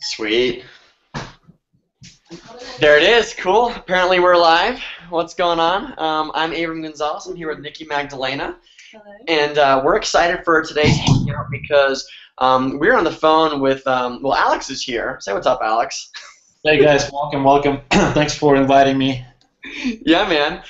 Sweet. There it is. Cool. Apparently we're live. What's going on? I'm Abram Gonzalez. I'm here with Nikki Magdalena. Hello. And we're excited for today's hangout because we're on the phone with, well, Alex is here. Say what's up, Alex. Hey guys, welcome. Thanks for inviting me. Yeah, man.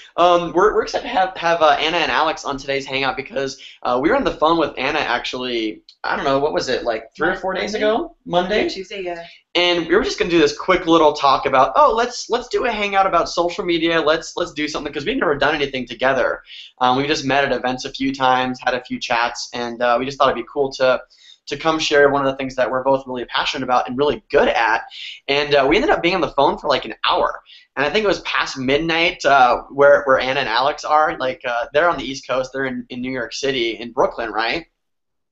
We're excited to have Anna and Alex on today's hangout because we were on the phone with Anna actually, I don't know, what was it, like 3 or 4 days ago? Monday? Tuesday, yeah. And we were just gonna do this quick little talk about, oh, let's do a hangout about social media. Let's do something because we've never done anything together. We just met at events a few times, had a few chats, and we just thought it'd be cool to come share one of the things that we're both really passionate about and really good at. And we ended up being on the phone for like an hour. And I think it was past midnight where Anna and Alex are. Like they're on the East Coast. They're in New York City, in Brooklyn, right?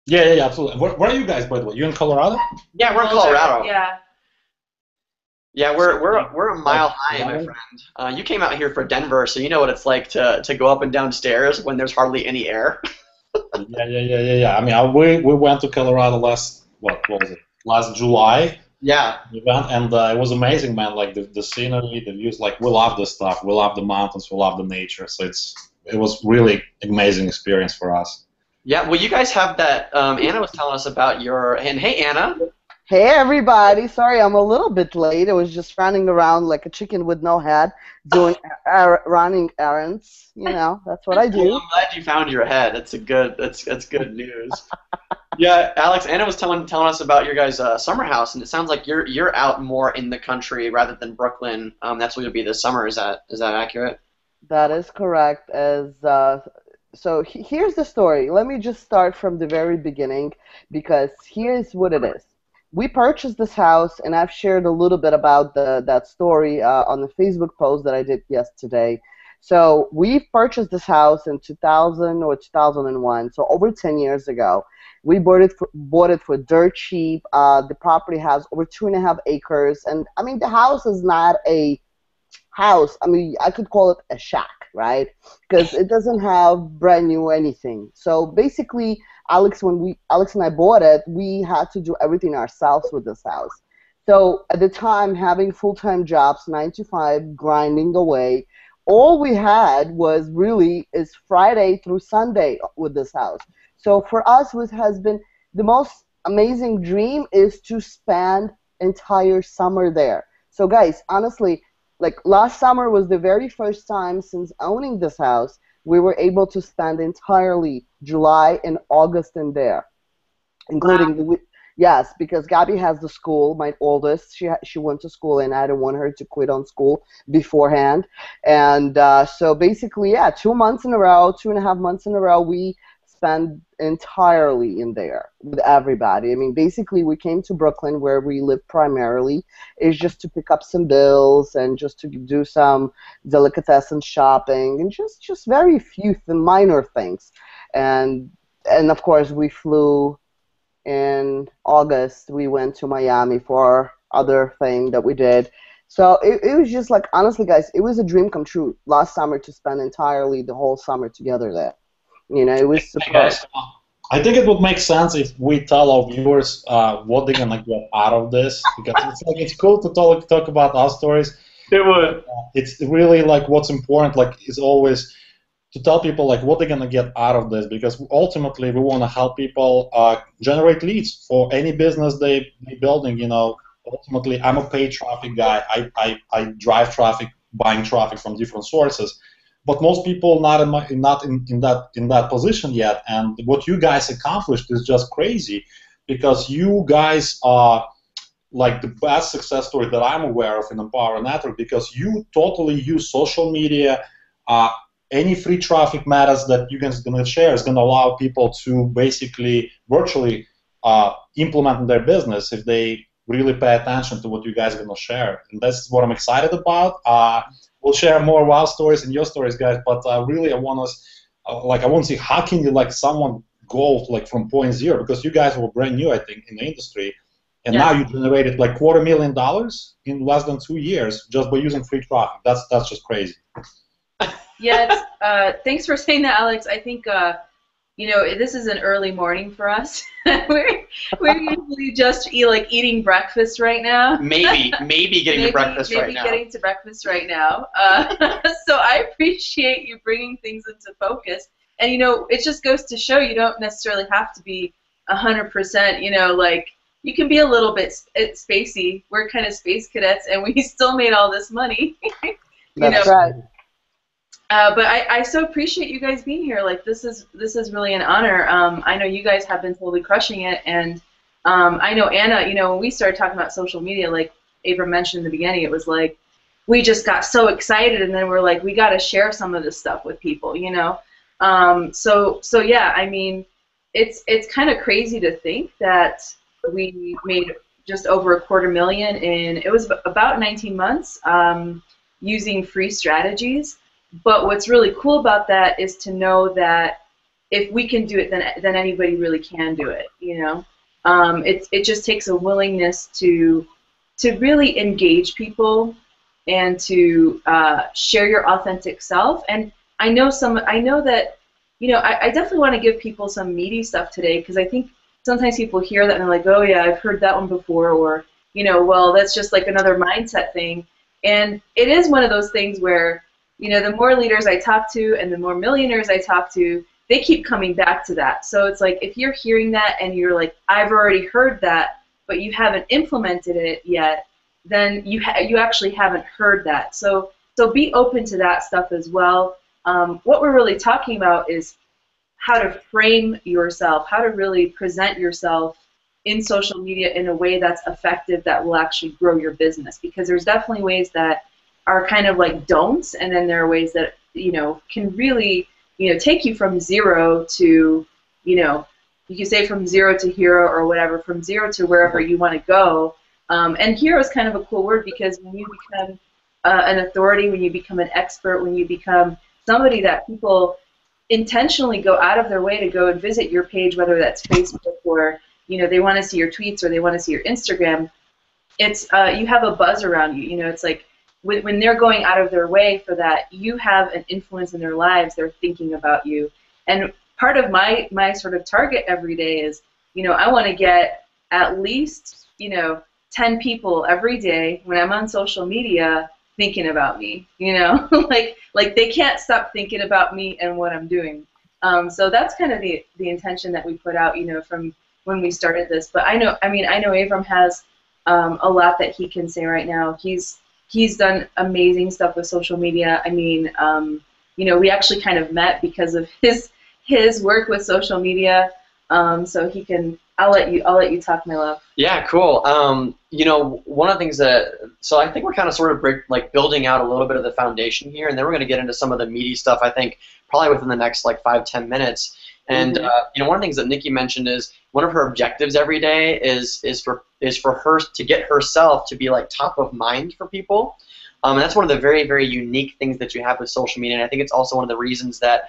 Yeah, absolutely. Where are you guys, by the way? You in Colorado? Yeah, we're in Colorado. Yeah. Yeah, we're a mile high, my friend. You came out here for Denver, so you know what it's like to go up and down stairs when there's hardly any air. Yeah. I mean, we went to Colorado what was it? Last July. Yeah. Event, and it was amazing, man. Like the scenery, the views. Like we love this stuff. We love the mountains. We love the nature. So it was really amazing experience for us. Yeah. Well, you guys have that. Anna was telling us about and hey, Anna. Hey everybody, sorry I'm a little bit late. I was just running around like a chicken with no head, doing running errands. You know, that's what I do. Well, I'm glad you found your head. That's good news. Yeah, Alex, Anna was telling us about your guys' summer house, and it sounds like you're out more in the country rather than Brooklyn. That's what you'll be this summer. Is that accurate? That is correct. So here's the story. Let me just start from the very beginning because here's what it is. We purchased this house, and I've shared a little bit about that story on the Facebook post that I did yesterday. So we purchased this house in 2000 or 2001, so over 10 years ago. We bought it for dirt cheap. The property has over 2.5 acres, and I mean the house is not a house. I mean I could call it a shack, right? Because it doesn't have brand new anything. So basically, Alex and I bought it, we had to do everything ourselves with this house. So at the time, having full-time jobs, 9 to 5, grinding away, all we had was really is Friday through Sunday with this house. So for us, what has been the most amazing dream is to spend entire summer there. So guys, honestly, like last summer was the very first time since owning this house we were able to spend entirely July and August in there, including yes, because Gabby has the school, my oldest. She went to school, and I didn't want her to quit on school beforehand. And so basically, yeah, 2 months in a row, 2.5 months in a row, we spent entirely in there with everybody. I mean, basically, we came to Brooklyn, where we live primarily, is just to pick up some bills and just to do some delicatessen shopping and just very few minor things. And of course, we flew in August. We went to Miami for other thing that we did. So it was just like, honestly, guys, it was a dream come true last summer to spend entirely the whole summer together there. You know, it was superb. I think it would make sense if we tell our viewers what they're gonna get out of this, because it's cool to talk about our stories. It would. It's really like what's important, like is always to tell people like what they're gonna get out of this, because ultimately we want to help people generate leads for any business they building. You know, ultimately I'm a paid traffic guy. I drive traffic, buying traffic from different sources. But most people not in that position yet, and what you guys accomplished is just crazy, because you guys are like the best success story that I'm aware of in Empower Network, because you totally use social media. Any free traffic matters that you guys are going to share is going to allow people to basically virtually implement in their business if they really pay attention to what you guys are going to share. And that's what I'm excited about. We'll share more wild stories and your stories, guys. But really, I want to see how can you like someone go like from point zero, because you guys were brand new, I think, in the industry, and now you generated like $250,000 in less than 2 years just by using free traffic. That's just crazy. Yeah. Thanks for saying that, Alex. I think this is an early morning for us. We're usually just eating breakfast right now. Maybe getting to breakfast right now. Maybe getting to breakfast right now. So I appreciate you bringing things into focus. And it just goes to show you don't necessarily have to be 100%. Like you can be a little bit spacey. We're kind of space cadets, and we still made all this money. That's right. But I so appreciate you guys being here. Like this is really an honor. I know you guys have been totally crushing it, and I know Anna. When we started talking about social media, like Abram mentioned in the beginning, it was like we just got so excited, and then we're like, we got to share some of this stuff with people. So yeah, I mean, it's kind of crazy to think that we made just over $250,000 in it was about 19 months using free strategies. But what's really cool about that is to know that if we can do it, then anybody really can do it. It just takes a willingness to really engage people and to share your authentic self. And I know that I definitely want to give people some meaty stuff today, because I think sometimes people hear that and they're like, oh yeah, I've heard that one before, or well, that's just like another mindset thing. And it is one of those things where the more leaders I talk to and the more millionaires I talk to, they keep coming back to that. So it's like if you're hearing that and you're like, I've already heard that, but you haven't implemented it yet, then you actually haven't heard that. So be open to that stuff as well. What we're really talking about is how to frame yourself, how to really present yourself in social media in a way that's effective, that will actually grow your business. Because there's definitely ways that are kind of like don'ts, and then there are ways that can really take you from zero to you can say from zero to hero, or whatever, from zero to wherever you want to go. And hero is kind of a cool word, because when you become an authority, when you become an expert, when you become somebody that people intentionally go out of their way to go and visit your page, whether that's Facebook or they want to see your tweets or they want to see your Instagram, it's you have a buzz around you. It's like when they're going out of their way for that, you have an influence in their lives. They're thinking about you. And part of my sort of target every day is, I want to get at least, 10 people every day when I'm on social media thinking about me, like they can't stop thinking about me and what I'm doing. So that's kind of the intention that we put out, from when we started this. But I know Abram has a lot that he can say right now. He's done amazing stuff with social media. I mean, we actually kind of met because of his work with social media. So he can. I'll let you talk, my love. Yeah, cool. One of the things so I think we're kind of sort of building out a little bit of the foundation here, and then we're going to get into some of the meaty stuff, I think, probably within the next 5-10 minutes. And one of the things that Nikki mentioned is one of her objectives every day is for her to get herself to be top of mind for people. And that's one of the very, very unique things that you have with social media. And I think it's also one of the reasons that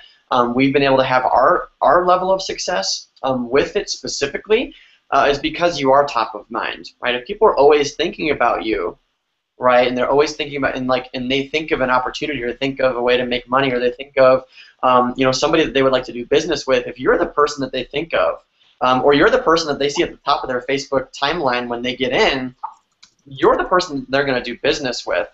we've been able to have our level of success with it specifically is because you are top of mind, right? If people are always thinking about you, right, and they're always thinking about and they think of an opportunity or think of a way to make money, or they think of somebody that they would like to do business with, if you're the person that they think of, or you're the person that they see at the top of their Facebook timeline when they get in, you're the person they're going to do business with.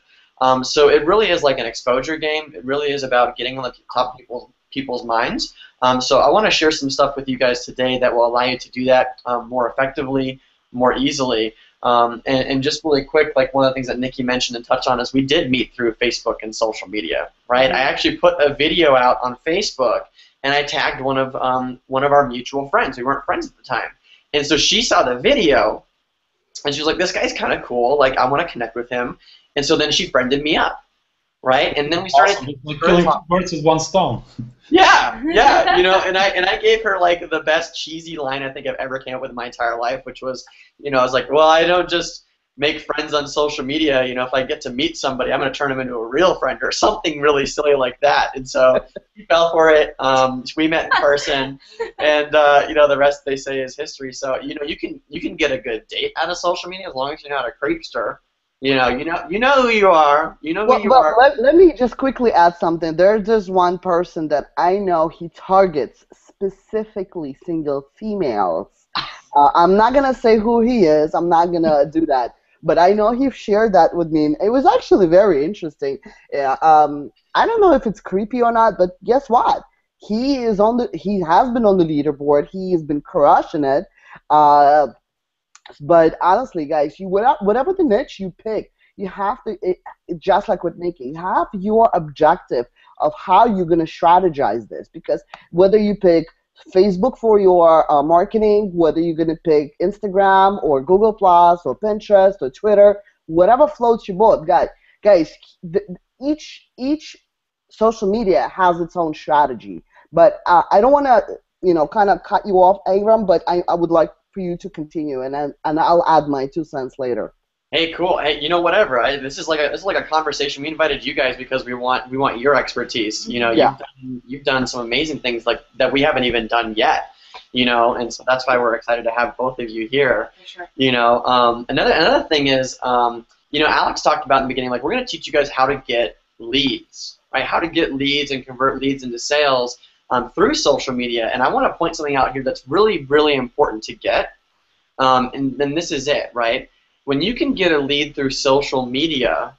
So it really is like an exposure game. It really is about getting on the top of people's minds. So I want to share some stuff with you guys today that will allow you to do that more effectively, more easily. And just really quick, one of the things that Nikki mentioned and touched on is we did meet through Facebook and social media, right? I actually put a video out on Facebook, and I tagged one of our mutual friends. We weren't friends at the time. And so she saw the video, and she was like, this guy's kind of cool. I want to connect with him. And so then she friended me up, right? And then we started killing two birds with one stone. Yeah, and I gave her the best cheesy line I think I've ever came up with in my entire life, which was, I was like, well, I don't just make friends on social media. If I get to meet somebody, I'm going to turn them into a real friend, or something really silly like that. And so she fell for it. We met in person, and the rest they say is history. So you can get a good date out of social media as long as you're not a creepster. You know who you are. You know who you are. Let me just quickly add something. There's just one person that I know he targets specifically single females. I'm not gonna say who he is. I'm not gonna do that. But I know he shared that with me, and it was actually very interesting. Yeah, I don't know if it's creepy or not, but guess what? He has been on the leaderboard. He has been crushing it. Uh, but honestly, guys, whatever the niche you pick, you have to, just like with Nikki, you have your objective of how you're going to strategize this. Because whether you pick Facebook for your marketing, whether you're going to pick Instagram or Google Plus or Pinterest or Twitter, whatever floats your boat, guys, each social media has its own strategy. But I don't want to, kind of cut you off, Aram, but I would like for you to continue, and I'll add my 2 cents later. Hey, cool. Hey, whatever. This is like a conversation. We invited you guys because we want your expertise. Yeah. You've done some amazing things like that we haven't even done yet. And so that's why we're excited to have both of you here. For sure. Another thing is, Alex talked about in the beginning, like we're going to teach you guys how to get leads, right? How to get leads and convert leads into sales through social media. And I want to point something out here that's really, really important to get. And then this is it, right? When you can get a lead through social media,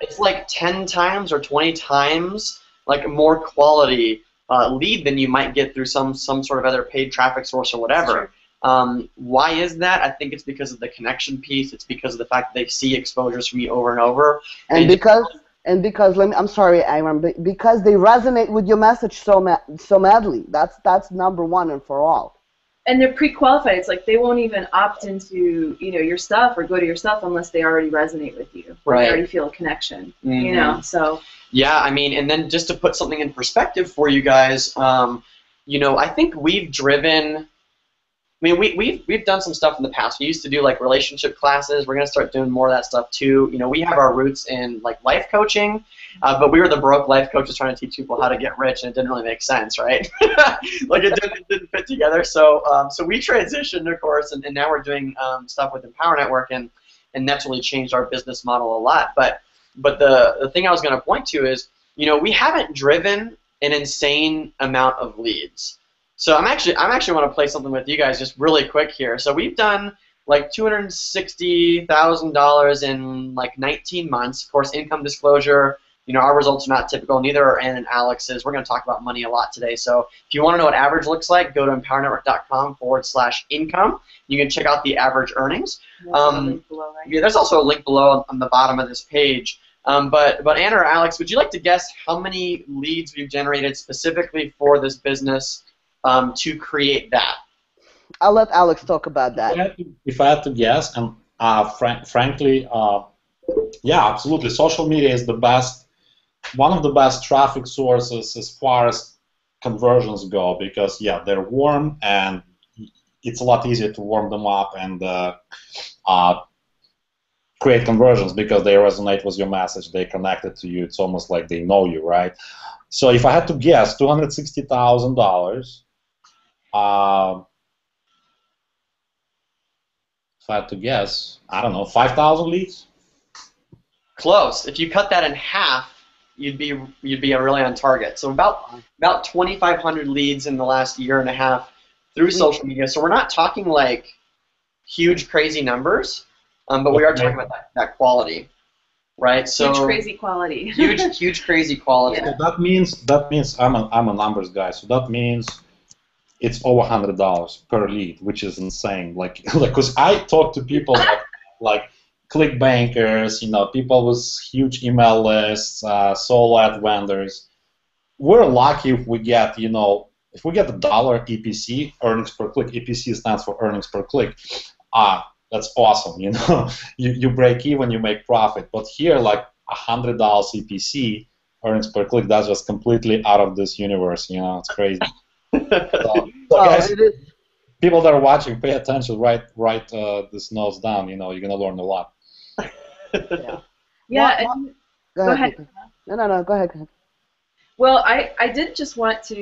it's like 10 times or 20 times like more quality lead than you might get through some sort of other paid traffic source or whatever. Why is that? I think it's because of the connection piece. It's because of the fact that they see exposures from you over and over. And because I'm sorry, Aaron, because they resonate with your message so madly. That's number one and for all. And they're pre-qualified. It's like they won't even opt into your stuff or go to your stuff unless they already resonate with you. Right. They already feel a connection. So. Yeah, I mean, and then just to put something in perspective for you guys, I think we've driven. I mean, we've done some stuff in the past. We used to do like relationship classes. We're gonna start doing more of that stuff too. We have our roots in like life coaching, but we were the broke life coaches trying to teach people how to get rich, and it didn't really make sense, right? Like it didn't fit together. So we transitioned, of course, and now we're doing stuff with Empower Network, and that's really changed our business model a lot. But the thing I was gonna point to is, we haven't driven an insane amount of leads. So I'm actually want to play something with you guys just really quick here. So we've done like $260,000 in like 19 months. Of course, income disclosure. Our results are not typical. Neither are Ann and Alex's. We're going to talk about money a lot today. So if you want to know what average looks like, go to empowernetwork.com/income. You can check out the average earnings. There's a link below, right? Yeah, there's also a link below on the bottom of this page. But Ann or Alex, would you like to guess how many leads we've generated specifically for this business? To create that. I'll let Alex talk about that. If I had to guess, and frankly, yeah, absolutely. Social media is one of the best traffic sources as far as conversions go, because they're warm and it's a lot easier to warm them up and create conversions because they resonate with your message. They connected to you. It's almost like they know you, right? So if I had to guess, $260,000. If I had to guess, I don't know, 5,000 leads? Close. If you cut that in half, you'd be really on target. So about 2,500 leads in the last year and a half through social media. So we're not talking like huge crazy numbers, but we are talking about that quality, right? So huge crazy quality. huge crazy quality. Yeah. So that means I'm a numbers guy. So that means it's over $100 per lead, which is insane. Like, because I talk to people like click bankers, people with huge email lists, solo ad vendors. We're lucky if we get, if we get $1 EPC, earnings per click. EPC stands for earnings per click. That's awesome. You break even, you make profit. But here, like $100 EPC, earnings per click, that's just completely out of this universe. It's crazy. So guys, people that are watching, pay attention. Write these notes down. You're gonna learn a lot. Yeah. Go ahead. No. Go ahead. Well, I did just want to,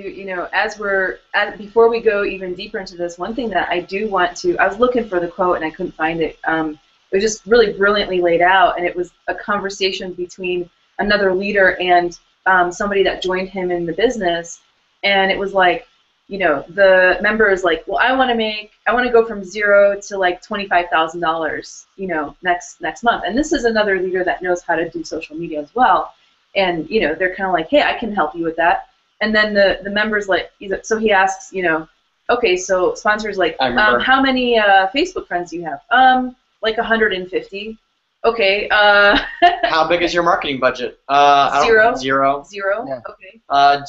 before we go even deeper into this, one thing that I do want to, I was looking for the quote and I couldn't find it. It was just really brilliantly laid out, and it was a conversation between another leader and somebody that joined him in the business, and it was like, the member is like, well, I want to go from zero to like $25,000, next month. And this is another leader that knows how to do social media as well. And, they're kind of like, hey, I can help you with that. And then the member's like, so he asks, okay, so sponsor's like, how many Facebook friends do you have? Like 150. Okay. How big is your marketing budget? Zero. Zero. Yeah. Okay.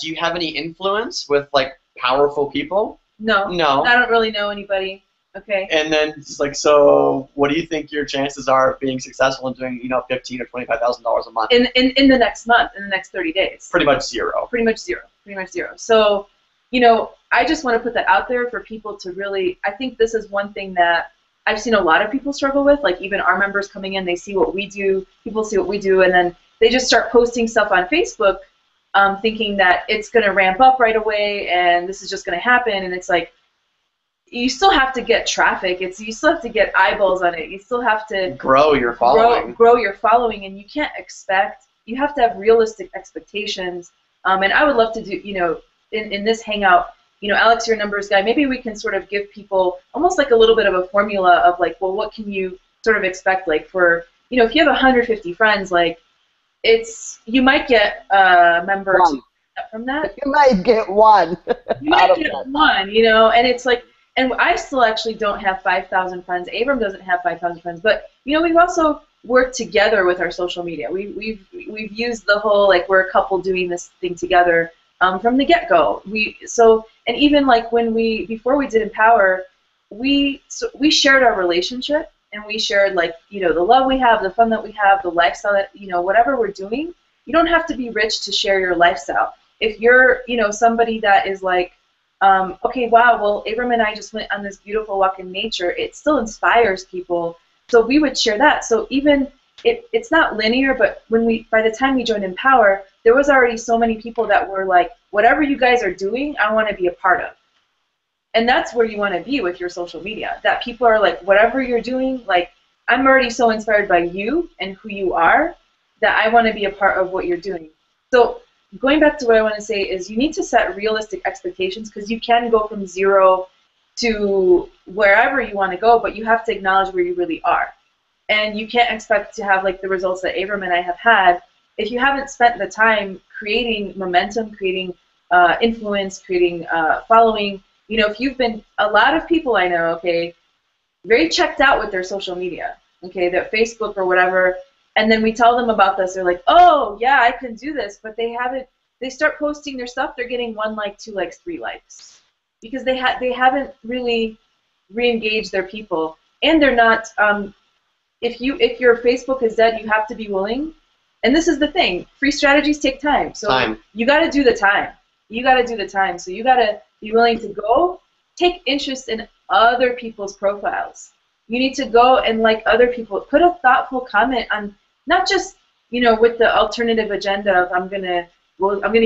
Do you have any influence with like powerful people? No. No. I don't really know anybody. Okay. And then it's like, so what do you think your chances are of being successful in doing, $15,000 or $25,000 a month? In the next month, in the next 30 days. Pretty much zero. Pretty much zero. So, I just want to put that out there for people to really. I think this is one thing that I've seen a lot of people struggle with. Like even our members coming in, they see what we do. People see what we do, and then they just start posting stuff on Facebook, thinking that it's going to ramp up right away and this is just going to happen. And it's like, you still have to get traffic. You still have to get eyeballs on it. You still have to grow your following. Grow your following, and you can't expect. You have to have realistic expectations. And I would love to do, in this hangout, Alex, you're a numbers guy. Maybe we can sort of give people almost like a little bit of a formula of like, well, what can you sort of expect? Like for, if you have 150 friends, like you might get a member from that. You might get one. You might get one, and it's like, and I still actually don't have 5,000 friends. Abram doesn't have 5,000 friends, but we've also worked together with our social media. We've used the whole like we're a couple doing this thing together from the get-go. And even like before we did Empower, we shared our relationship, and we shared like the love we have, the fun that we have, the lifestyle that whatever we're doing. You don't have to be rich to share your lifestyle. If you're somebody that is like, okay, wow, well, Abram and I just went on this beautiful walk in nature. It still inspires people, so we would share that. So even it's not linear, but by the time we joined Empower, there was already so many people that were like, whatever you guys are doing, I want to be a part of. And that's where you want to be with your social media. That people are like, whatever you're doing, like, I'm already so inspired by you and who you are that I want to be a part of what you're doing. So going back to what I want to say is you need to set realistic expectations, because you can go from zero to wherever you want to go, but you have to acknowledge where you really are. And you can't expect to have like the results that Abram and I have had if you haven't spent the time creating momentum, creating influence, creating following. If you've been, a lot of people I know, okay, very checked out with their social media, okay, their Facebook or whatever, and then we tell them about this, they're like, oh, yeah, I can do this, but they start posting their stuff, they're getting 1 like, 2 likes, 3 likes, because they haven't really re-engaged their people, and they're not, if your Facebook is dead, you have to be willing, and this is the thing, free strategies take time, so you got to do the time. You got to do the time, so you got to be willing to go take interest in other people's profiles. You need to go and like other people. Put a thoughtful comment on, not just with the alternative agenda of I'm gonna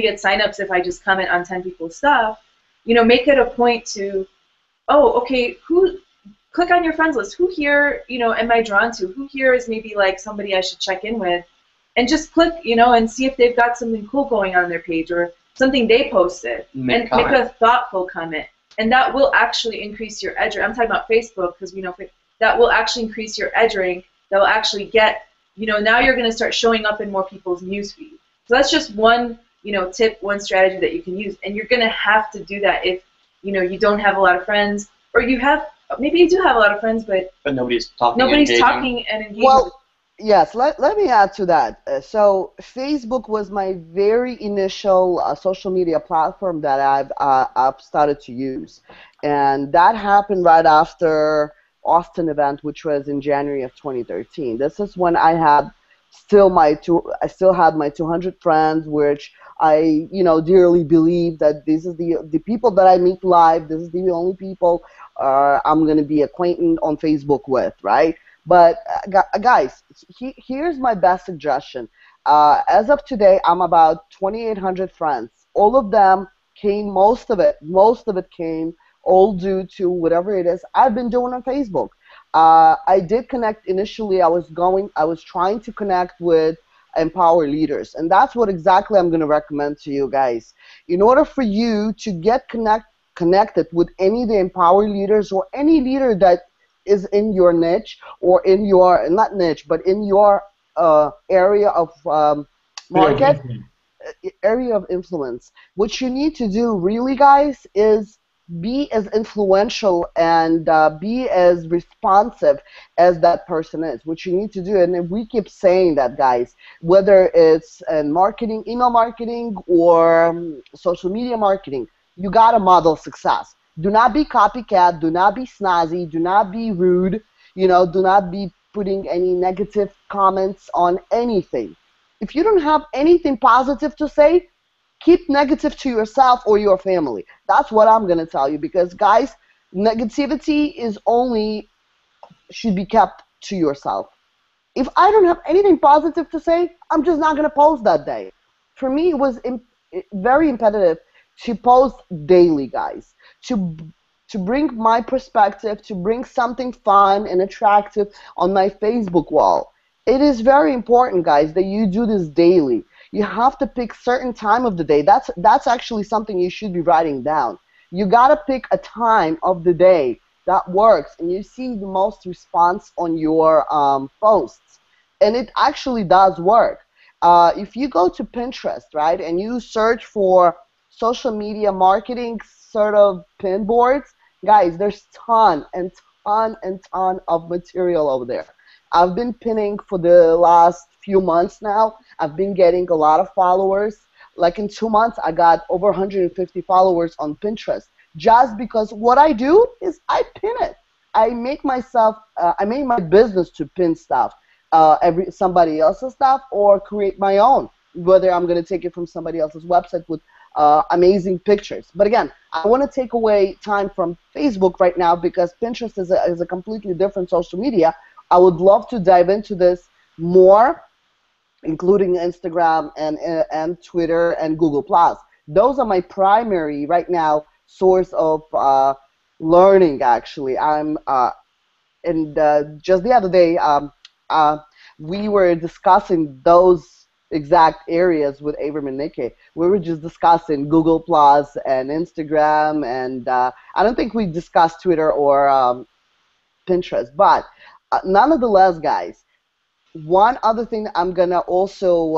get signups if I just comment on 10 people's stuff. Make it a point to, oh, okay, click on your friends list. Who here am I drawn to? Who here is maybe like somebody I should check in with, and just click and see if they've got something cool going on their page or something they posted, and make a thoughtful comment, and that will actually increase your edge. I'm talking about Facebook because we know that will actually increase your edge rank. That will actually get, now you're going to start showing up in more people's newsfeed. So that's just one, tip, one strategy that you can use, and you're going to have to do that if, you don't have a lot of friends, or maybe you do have a lot of friends, but nobody's talking. Nobody's talking and engaging. Well, yes, let me add to that. So Facebook was my very initial social media platform that I've started to use, and that happened right after Austin event, which was in January of 2013. This is when I still had my 200 friends, which I dearly believe that this is the people that I meet live. This is the only people I'm going to be acquainted on Facebook with, right? But guys, here's my best suggestion. As of today, I'm about 2,800 friends. All of them came, most of it came all due to whatever it is I've been doing on Facebook. I did connect initially. I was trying to connect with Empower leaders, and that's what exactly I'm going to recommend to you guys. In order for you to get connected with any of the empowered leaders or any leader that is in your niche or in your, not niche, but in your area of market, area of influence. What you need to do really, guys, is be as influential and be as responsive as that person is. What you need to do, and we keep saying that, guys, whether it's in marketing, email marketing, or social media marketing, you got to model success. Do not be copycat, do not be snazzy, do not be rude, do not be putting any negative comments on anything. If you don't have anything positive to say, keep negative to yourself or your family. That's what I'm going to tell you, because, guys, negativity is only should be kept to yourself. If I don't have anything positive to say, I'm just not going to post that day. For me, it was very imperative to post daily, guys, to bring my perspective, to bring something fun and attractive on my Facebook wall. It is very important, guys, that you do this daily. You have to pick certain time of the day. That's actually something you should be writing down. You gotta pick a time of the day that works, and you see the most response on your posts, and it actually does work. If you go to Pinterest, right, and you search for social media marketing sort of pin boards, guys, there's ton and ton and ton of material over there. I've been pinning for the last few months now. I've been getting a lot of followers. Like in 2 months, I got over 150 followers on Pinterest just because what I do is I pin it. I make my business to pin stuff, somebody else's stuff, or create my own, whether I'm going to take it from somebody else's website with amazing pictures. But again, I want to take away time from Facebook right now because Pinterest is a completely different social media. I would love to dive into this more, including Instagram and Twitter and Google+. Those are my primary right now source of learning. Actually, and just the other day we were discussing those exact areas with Abram and Nikki. We were just discussing Google+ and Instagram, and I don't think we discussed Twitter or Pinterest, but nonetheless, guys, one other thing that I'm gonna also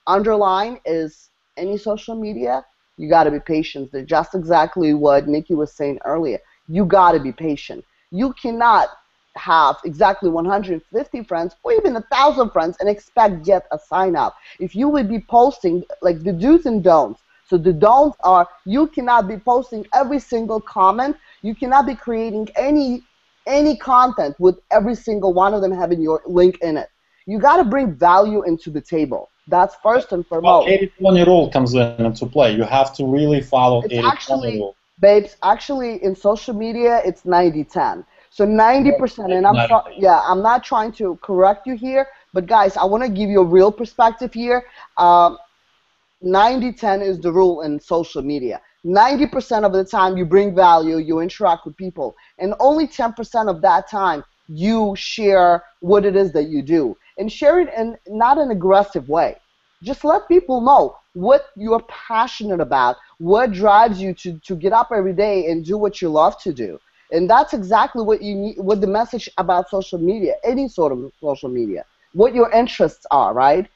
underline is any social media, you got to be patient. That's just exactly what Nikki was saying earlier. You got to be patient. You cannot have exactly 150 friends or even 1,000 friends and expect get a sign up. If you would be posting like the do's and don'ts. So the don'ts are you cannot be posting every single comment. You cannot be creating any content with every single one of them having your link in it. You got to bring value into the table. That's first and foremost. Well, 80-20 rule comes into play. You have to really follow 80-20 rule. Babes, actually in social media, it's 90-10. So 90%, and I'm not trying to correct you here, but guys, I want to give you a real perspective here. 90-10 is the rule in social media. 90% of the time you bring value, you interact with people, and only 10% of that time you share what it is that you do. And share it in not an aggressive way. Just let people know what you're passionate about, what drives you to get up every day and do what you love to do. And that's exactly what you need, what the message about social media, any sort of social media, what your interests are, right?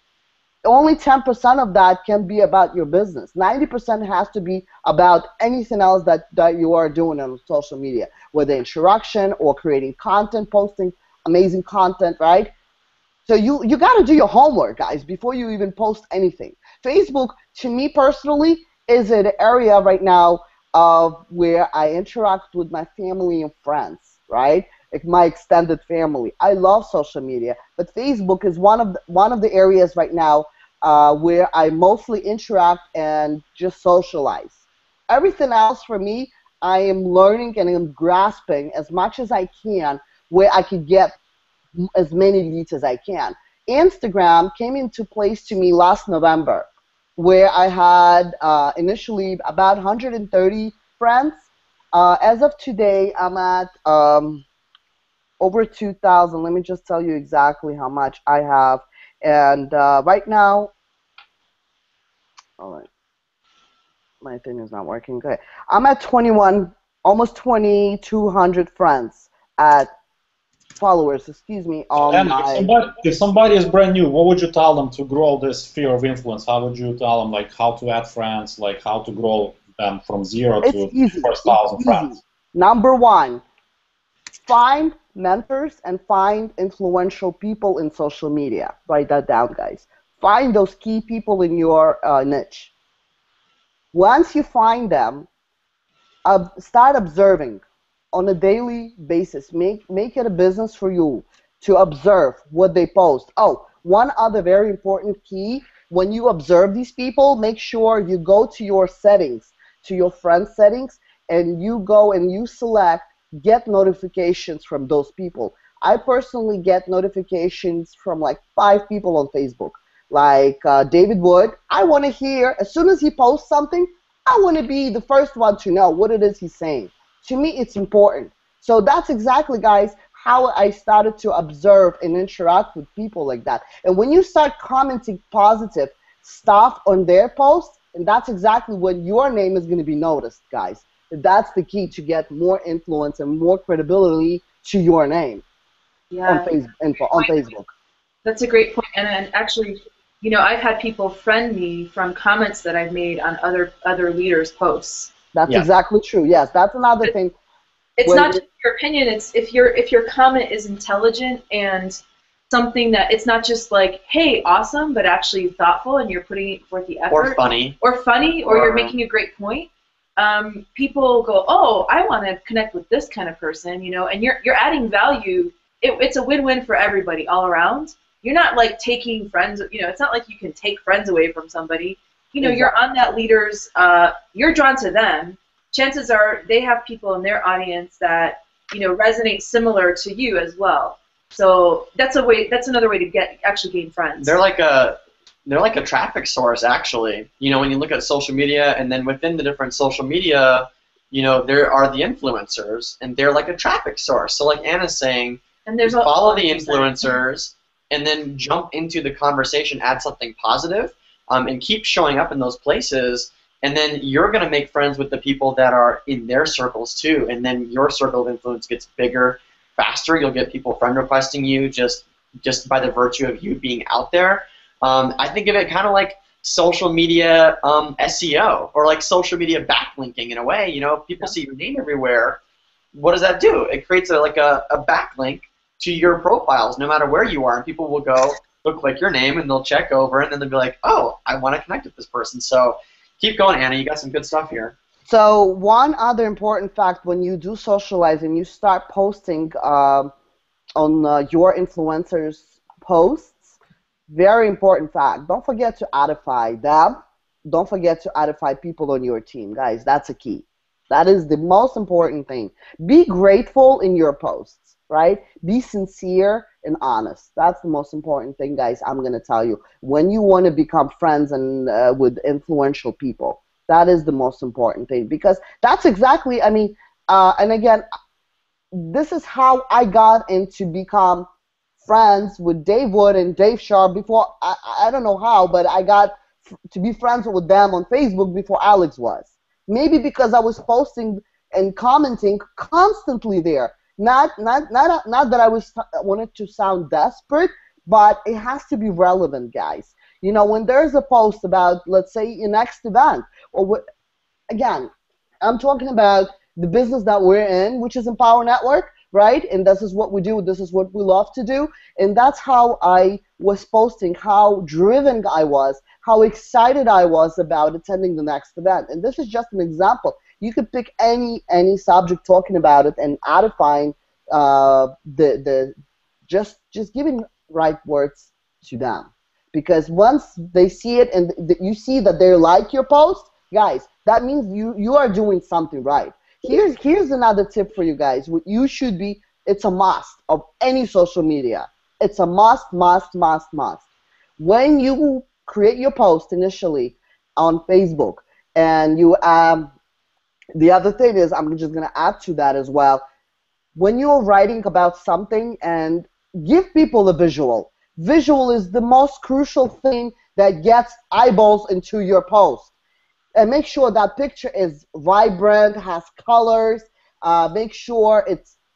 Only 10% of that can be about your business. 90% has to be about anything else that you are doing on social media, whether interaction or creating content, posting amazing content, right? So you got to do your homework, guys, before you even post anything. Facebook, to me personally, is an area right now of where I interact with my family and friends, right? Like my extended family. I love social media, but Facebook is one of the areas right now where I mostly interact and just socialize. Everything else for me, I am learning and I'm grasping as much as I can where I can get as many leads as I can. Instagram came into place to me last November, where I had initially about 130 friends. As of today, I'm at over 2,000. Let me just tell you exactly how much I have. And right now, all right. My thing is not working. Okay. I'm at 21, almost 2,200 friends at followers, excuse me, So on Anna, my. if somebody is brand new, what would you tell them to grow this sphere of influence? How would you tell them like how to add friends, like how to grow them from zero It's to easy. first It's thousand easy. friends? Number one, find mentors and find influential people in social media. Write that down, guys. Find those key people in your niche. Once you find them, start observing on a daily basis. Make it a business for you to observe what they post. Oh, one other very important key: when you observe these people, make sure you go to your settings, to your friend settings, and you go and you select get notifications from those people. I personally get notifications from like 5 people on Facebook. Like David Wood, I want to hear as soon as he posts something, I want to be the first one to know what it is he's saying. To me, it's important. So that's exactly, guys, how I started to observe and interact with people like that. And when you start commenting positive stuff on their posts, and that's exactly when your name is going to be noticed, guys. That's the key to get more influence and more credibility to your name on Yeah. Facebook. That's a great point. And actually, you know, I've had people friend me from comments that I've made on other leaders' posts. That's Yeah. exactly true. Yes, that's another thing. It's When not just your opinion. It's if your comment is intelligent and something that it's not just like, hey, awesome, but actually thoughtful, and you're putting forth the effort. Or funny, or you're making a great point. People go, oh, I want to connect with this kind of person, you know, and you're adding value. It's a win-win for everybody all around. You're not like taking friends, you know, it's not like you can take friends away from somebody. You know, you're on that leader's, you're drawn to them. Chances are they have people in their audience that, you know, resonate similar to you as well. So that's another way to actually gain friends. They're like a traffic source, actually. You know, when you look at social media, and then within the different social media, you know, there are the influencers, and they're like a traffic source. So like Anna's saying, and there's follow the influencers, and then jump into the conversation, add something positive, and keep showing up in those places. And then you're going to make friends with the people that are in their circles too. And then your circle of influence gets bigger, faster. You'll get people friend requesting you just by the virtue of you being out there. I think of it kind of like social media SEO, or like social media backlinking in a way. You know, if people see your name everywhere, what does that do? It creates a backlink to your profiles no matter where you are, and people will go, they'll click your name, and they'll check over, and then they'll be like, oh, I want to connect with this person. So keep going, Anna. You got some good stuff here. So one other important fact: when you do socializing, you start posting on your influencers' posts. Very important fact. Don't forget to addify them. Don't forget to addify people on your team, guys. That's a key. That is the most important thing. Be grateful in your posts, right? Be sincere and honest. That's the most important thing, guys. I'm going to tell you. When you want to become friends and with influential people, that is the most important thing, because that's exactly, I mean, and again, this is how I got into become friends with Dave Wood and Dave Sharp before, I don't know how, but I got to be friends with them on Facebook before Alex was. Maybe because I was posting and commenting constantly there. Not that I wanted to sound desperate, but it has to be relevant, guys. You know, when there's a post about, let's say, your next event, or again, I'm talking about the business that we're in, which is Empower Network, right? And this is what we do. This is what we love to do. And that's how I was posting, how driven I was, how excited I was about attending the next event. And this is just an example. You could pick any subject talking about it and edifying just giving right words to them. Because once they see it and you see that they like your post, guys, that means you are doing something right. Here's another tip for you guys. What you should be, it's a must of any social media. It's a must. When you create your post initially on Facebook, and you the other thing is, I'm just going to add to that as well. When you're writing about something, and give people a visual. Visual is the most crucial thing that gets eyeballs into your post. and make sure that picture is vibrant, has colors. Make sure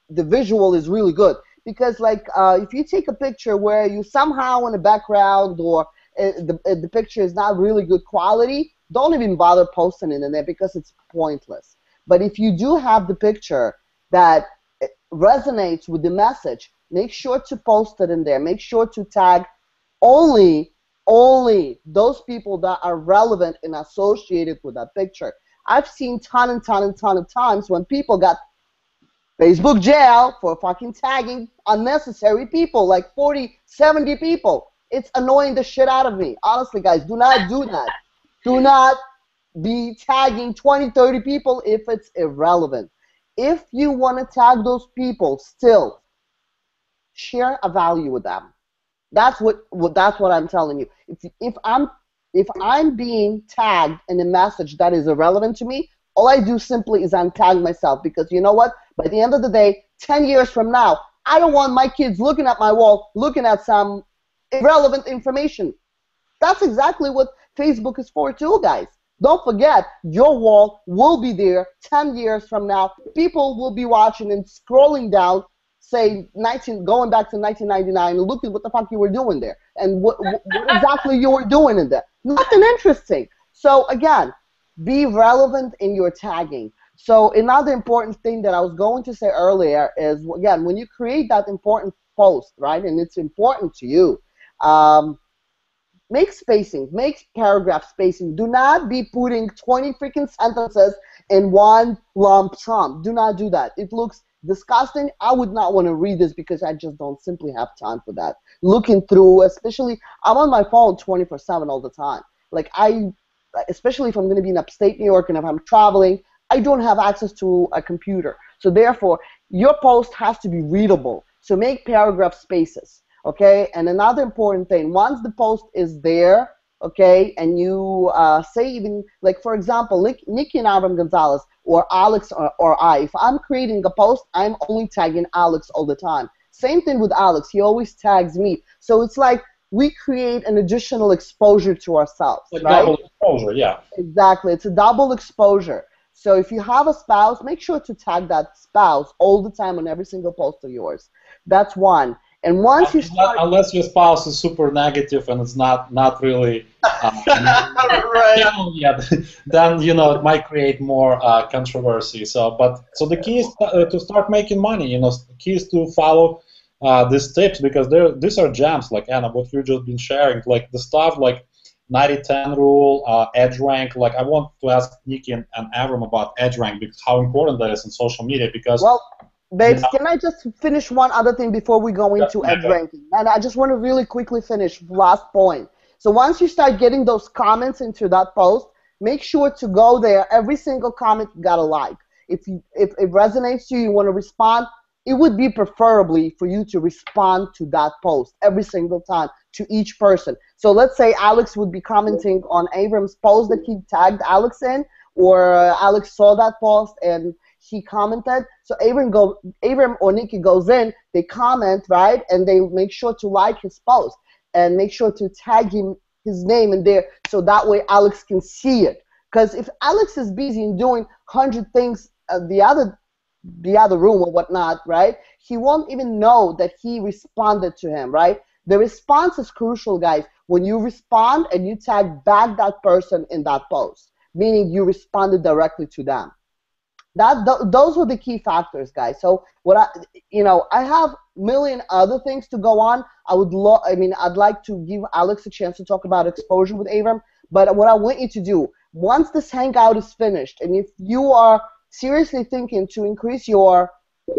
the visual is really good. Because like if you take a picture where you somehow in the background or the picture is not really good quality, don't even bother posting it in there because it's pointless. But if you do have the picture that resonates with the message, make sure to post it in there. Make sure to tag only those people that are relevant and associated with that picture. I've seen ton of times when people got Facebook jail for fucking tagging unnecessary people, like 40, 70 people. It's annoying the shit out of me. Honestly, guys, do not do that. Do not be tagging 20, 30 people if it's irrelevant. If you want to tag those people, still share a value with them. That's what I'm telling you. If I'm being tagged in a message that is irrelevant to me, all I do simply is untag myself, because you know what? By the end of the day, 10 years from now, I don't want my kids looking at my wall, looking at some irrelevant information. That's exactly what Facebook is for too, guys. Don't forget, your wall will be there 10 years from now. People will be watching and scrolling down, say, going back to 1999, and look at what the fuck you were doing there, and what exactly you were doing in there. Nothing interesting. So again, be relevant in your tagging. So another important thing that I was going to say earlier is, again, when you create that important post, right, and it's important to you, make spacing, make paragraph spacing. Do not be putting 20 freaking sentences in one lump sum. Do not do that. It looks disgusting. I would not want to read this because I just don't simply have time for that. Looking through, especially, I'm on my phone 24/7 all the time. Like especially if I'm going to be in upstate New York and if I'm traveling, I don't have access to a computer. So therefore, your post has to be readable. So make paragraph spaces. Okay, and another important thing, once the post is there, okay, and you say, even, like, for example, Nikki and Avram Gonzalez, or Alex or I, if I'm creating a post, I'm only tagging Alex all the time. Same thing with Alex, he always tags me. So it's like we create an additional exposure to ourselves, like right? double exposure, yeah. Exactly, it's a double exposure. So if you have a spouse, make sure to tag that spouse all the time on every single post of yours. That's one. And once you start, unless your spouse is super negative and it's not really Right. yet, then it might create more controversy. So the key is to start making money. The key is to follow these tips, because these are gems, like Anna, what you've just been sharing, like the stuff like 90-10 rule, edge rank. Like I want to ask Nikki and Avram about edge rank, because how important that is in social media. Because babes, can I just finish one other thing before we go into edge ranking? And I just want to really quickly finish last point. So once you start getting those comments into that post, make sure to go there. Every single comment you got to like. If it resonates to you, you want to respond, it would be preferably for you to respond to that post every single time to each person. So let's say Alex would be commenting on Avram's post that he tagged Alex in, or Alex saw that post and he commented. So Avram or Nikki goes in, they comment, right, and they make sure to like his post and make sure to tag his name in there, so that way Alex can see it. Because if Alex is busy and doing 100 things the other room or whatnot, right, he won't even know that he responded to him, right? The response is crucial, guys. When you respond and you tag back that person in that post, meaning you responded directly to them. Those were the key factors, guys. So I have a million other things to go on. I'd like to give Alex a chance to talk about exposure with Avram. But what I want you to do, once this hangout is finished, and if you are seriously thinking to increase your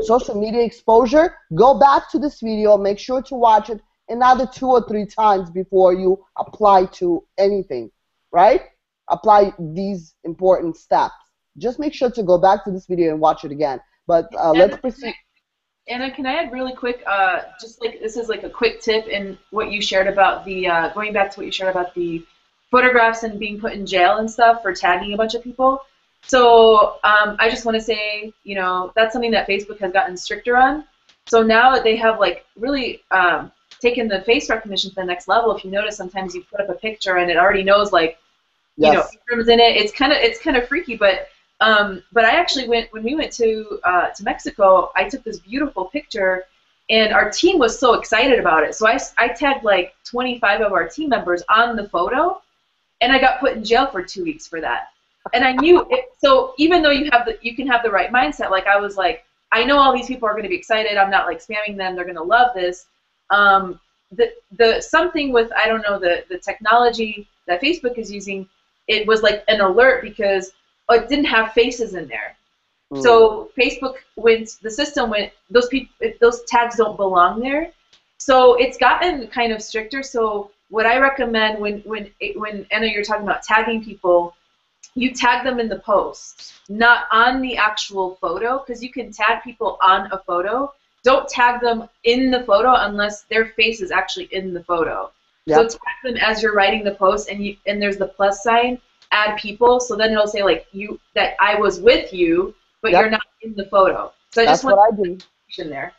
social media exposure, go back to this video, make sure to watch it another 2 or 3 times before you apply to anything, right? Apply these important steps. Just make sure to go back to this video and watch it again. But let's proceed. Anna, can I add really quick, just like this is like a quick tip in what you shared about the, going back to what you shared about the photographs and being put in jail and stuff for tagging a bunch of people. So I just want to say, that's something that Facebook has gotten stricter on. So now that they have like really taken the face recognition to the next level, if you notice, sometimes you put up a picture and it already knows like you know, Yes. mushrooms in it. It's kind of freaky, but I actually went when we went to Mexico. I took this beautiful picture, and our team was so excited about it. So I tagged like 25 of our team members on the photo, and I got put in jail for 2 weeks for that. And I knew it. So even though you can have the right mindset, like I was like, I know all these people are going to be excited. I'm not like spamming them. They're going to love this. The something with, I don't know, the technology that Facebook is using, it was like an alert because it didn't have faces in there. So Facebook the system went, those tags don't belong there. So it's gotten kind of stricter. So what I recommend when Anna, you're talking about tagging people, you tag them in the post, not on the actual photo, because you can tag people on a photo. Don't tag them in the photo unless their face is actually in the photo. Yep. So tag them as you're writing the post, and there's the plus sign, add people, so then it'll say like that I was with you, but Yep. you're not in the photo. So I That's just want what I do. in there.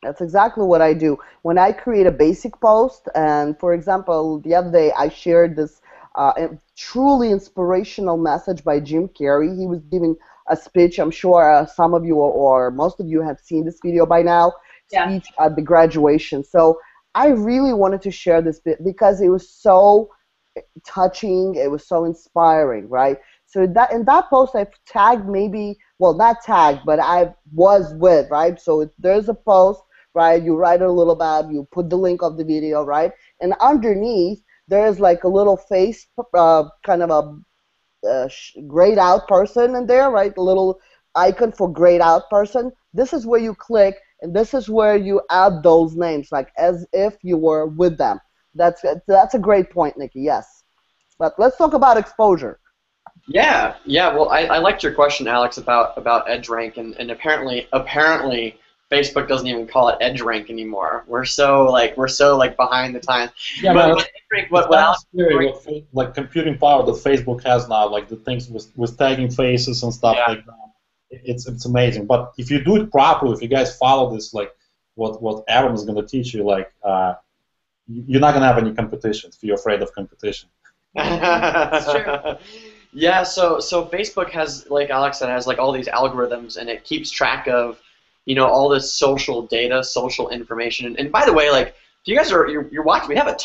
That's exactly what I do. When I create a basic post, and for example, the other day I shared this truly inspirational message by Jim Carrey. He was giving a speech. I'm sure some of you or most of you have seen this video by now. Yeah. Speech at the graduation. So I really wanted to share this bit because it was so touching. It was so inspiring, right? So that in that post, I've tagged maybe, well, not tagged, but I was with, right? So there's a post, right? You write a little about, you put the link of the video, right? And underneath, there's like a little face, kind of a grayed out person in there, right? A little icon for grayed out person. This is where you click, and this is where you add those names, like as if you were with them. That's a great point, Nikki. Yes, but let's talk about exposure. Yeah, yeah. Well, I liked your question, Alex, about EdgeRank, and apparently Facebook doesn't even call it EdgeRank anymore. We're so behind the times. Yeah, But, man, but EdgeRank, it's what kind of Alex was scary doing, with like computing power that Facebook has now, like the things with tagging faces and stuff Yeah. like that. It's amazing. But if you do it properly, if you guys follow this, like what Adam is going to teach you, like you're not going to have any competition if you're afraid of competition. That's true. Yeah, so Facebook has, like Alex said, has like all these algorithms, and it keeps track of, all this social data, social information. And by the way, like, if you guys you're watching, we have a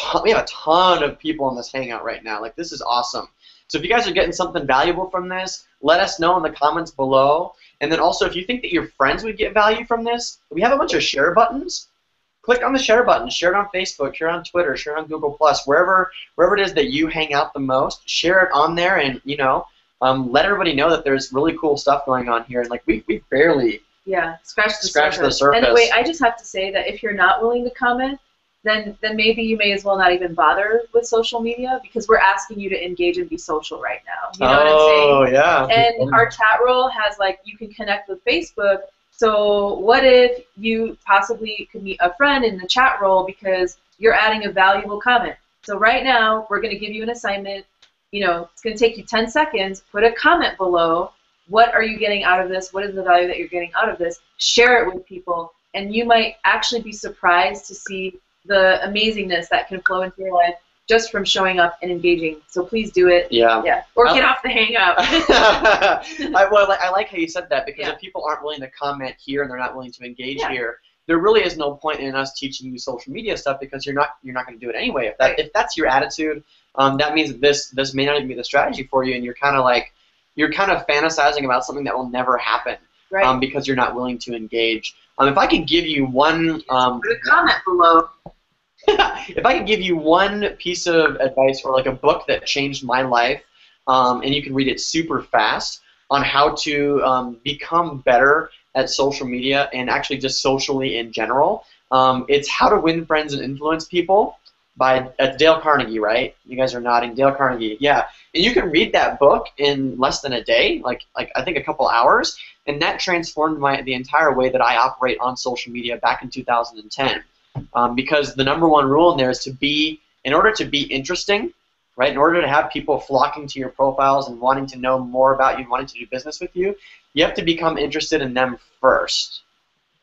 ton of people on this hangout right now. Like, this is awesome. So if you guys are getting something valuable from this, let us know in the comments below. And then also, if you think that your friends would get value from this, we have a bunch of share buttons. Click on the share button. Share it on Facebook. Share it on Twitter. Share it on Google+. Wherever it is that you hang out the most, share it on there, and let everybody know that there's really cool stuff going on here. And like we barely scratch the surface. surface. And wait, I just have to say that if you're not willing to comment, then maybe you may as well not even bother with social media, because we're asking you to engage and be social right now. You know what I'm saying? Oh yeah. And our chat roll has like, you can connect with Facebook. So what if you possibly could meet a friend in the chat roll because you're adding a valuable comment? So right now, we're going to give you an assignment. It's going to take you 10 seconds. Put a comment below. What are you getting out of this? What is the value that you're getting out of this? Share it with people. And you might actually be surprised to see the amazingness that can flow into your life just from showing up and engaging. So please do it. Yeah. Or get off the hangout. I like how you said that, because if people aren't willing to comment here and they're not willing to engage here, there really is no point in us teaching you social media stuff, because you're not going to do it anyway. If that's your attitude, that means that this may not even be the strategy for you, and you're kind of fantasizing about something that will never happen, because you're not willing to engage. If I could give you one put a comment below. If I could give you one piece of advice, or like a book that changed my life, and you can read it super fast, on how to become better at social media and actually just socially in general, it's How to Win Friends and Influence People by Dale Carnegie, right? You guys are nodding. Dale Carnegie, yeah. And you can read that book in less than a day, like I think a couple hours, and that transformed the entire way that I operate on social media back in 2010. Because the number one rule in there is in order to be interesting, right? In order to have people flocking to your profiles and wanting to know more about you and wanting to do business with you, you have to become interested in them first,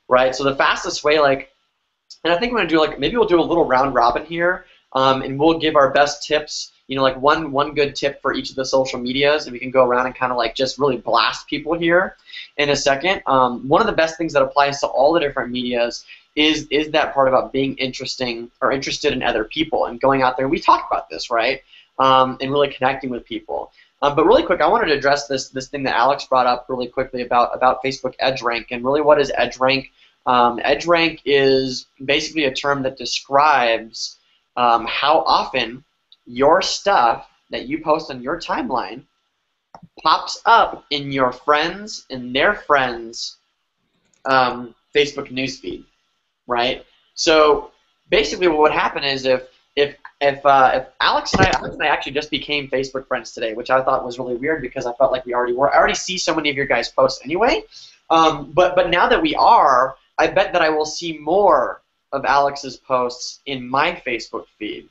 right? So the fastest way, and I think I'm gonna do maybe we'll do a little round robin here, and we'll give our best tips like one good tip for each of the social medias, and we can go around and kind of like just really blast people here in a second. One of the best things that applies to all the different medias is that part about being interesting or interested in other people and going out there. We talk about this, right? And really connecting with people. But really quick, I wanted to address this thing that Alex brought up really quickly about Facebook EdgeRank, and really what is EdgeRank? EdgeRank is basically a term that describes how often your stuff that you post on your timeline pops up in your friends and their friends' Facebook newsfeed, right? So basically, what would happen is if Alex and I actually just became Facebook friends today, which I thought was really weird because I felt like we already were. I already see so many of your guys' posts anyway, but now that we are, I bet that I will see more of Alex's posts in my Facebook feed,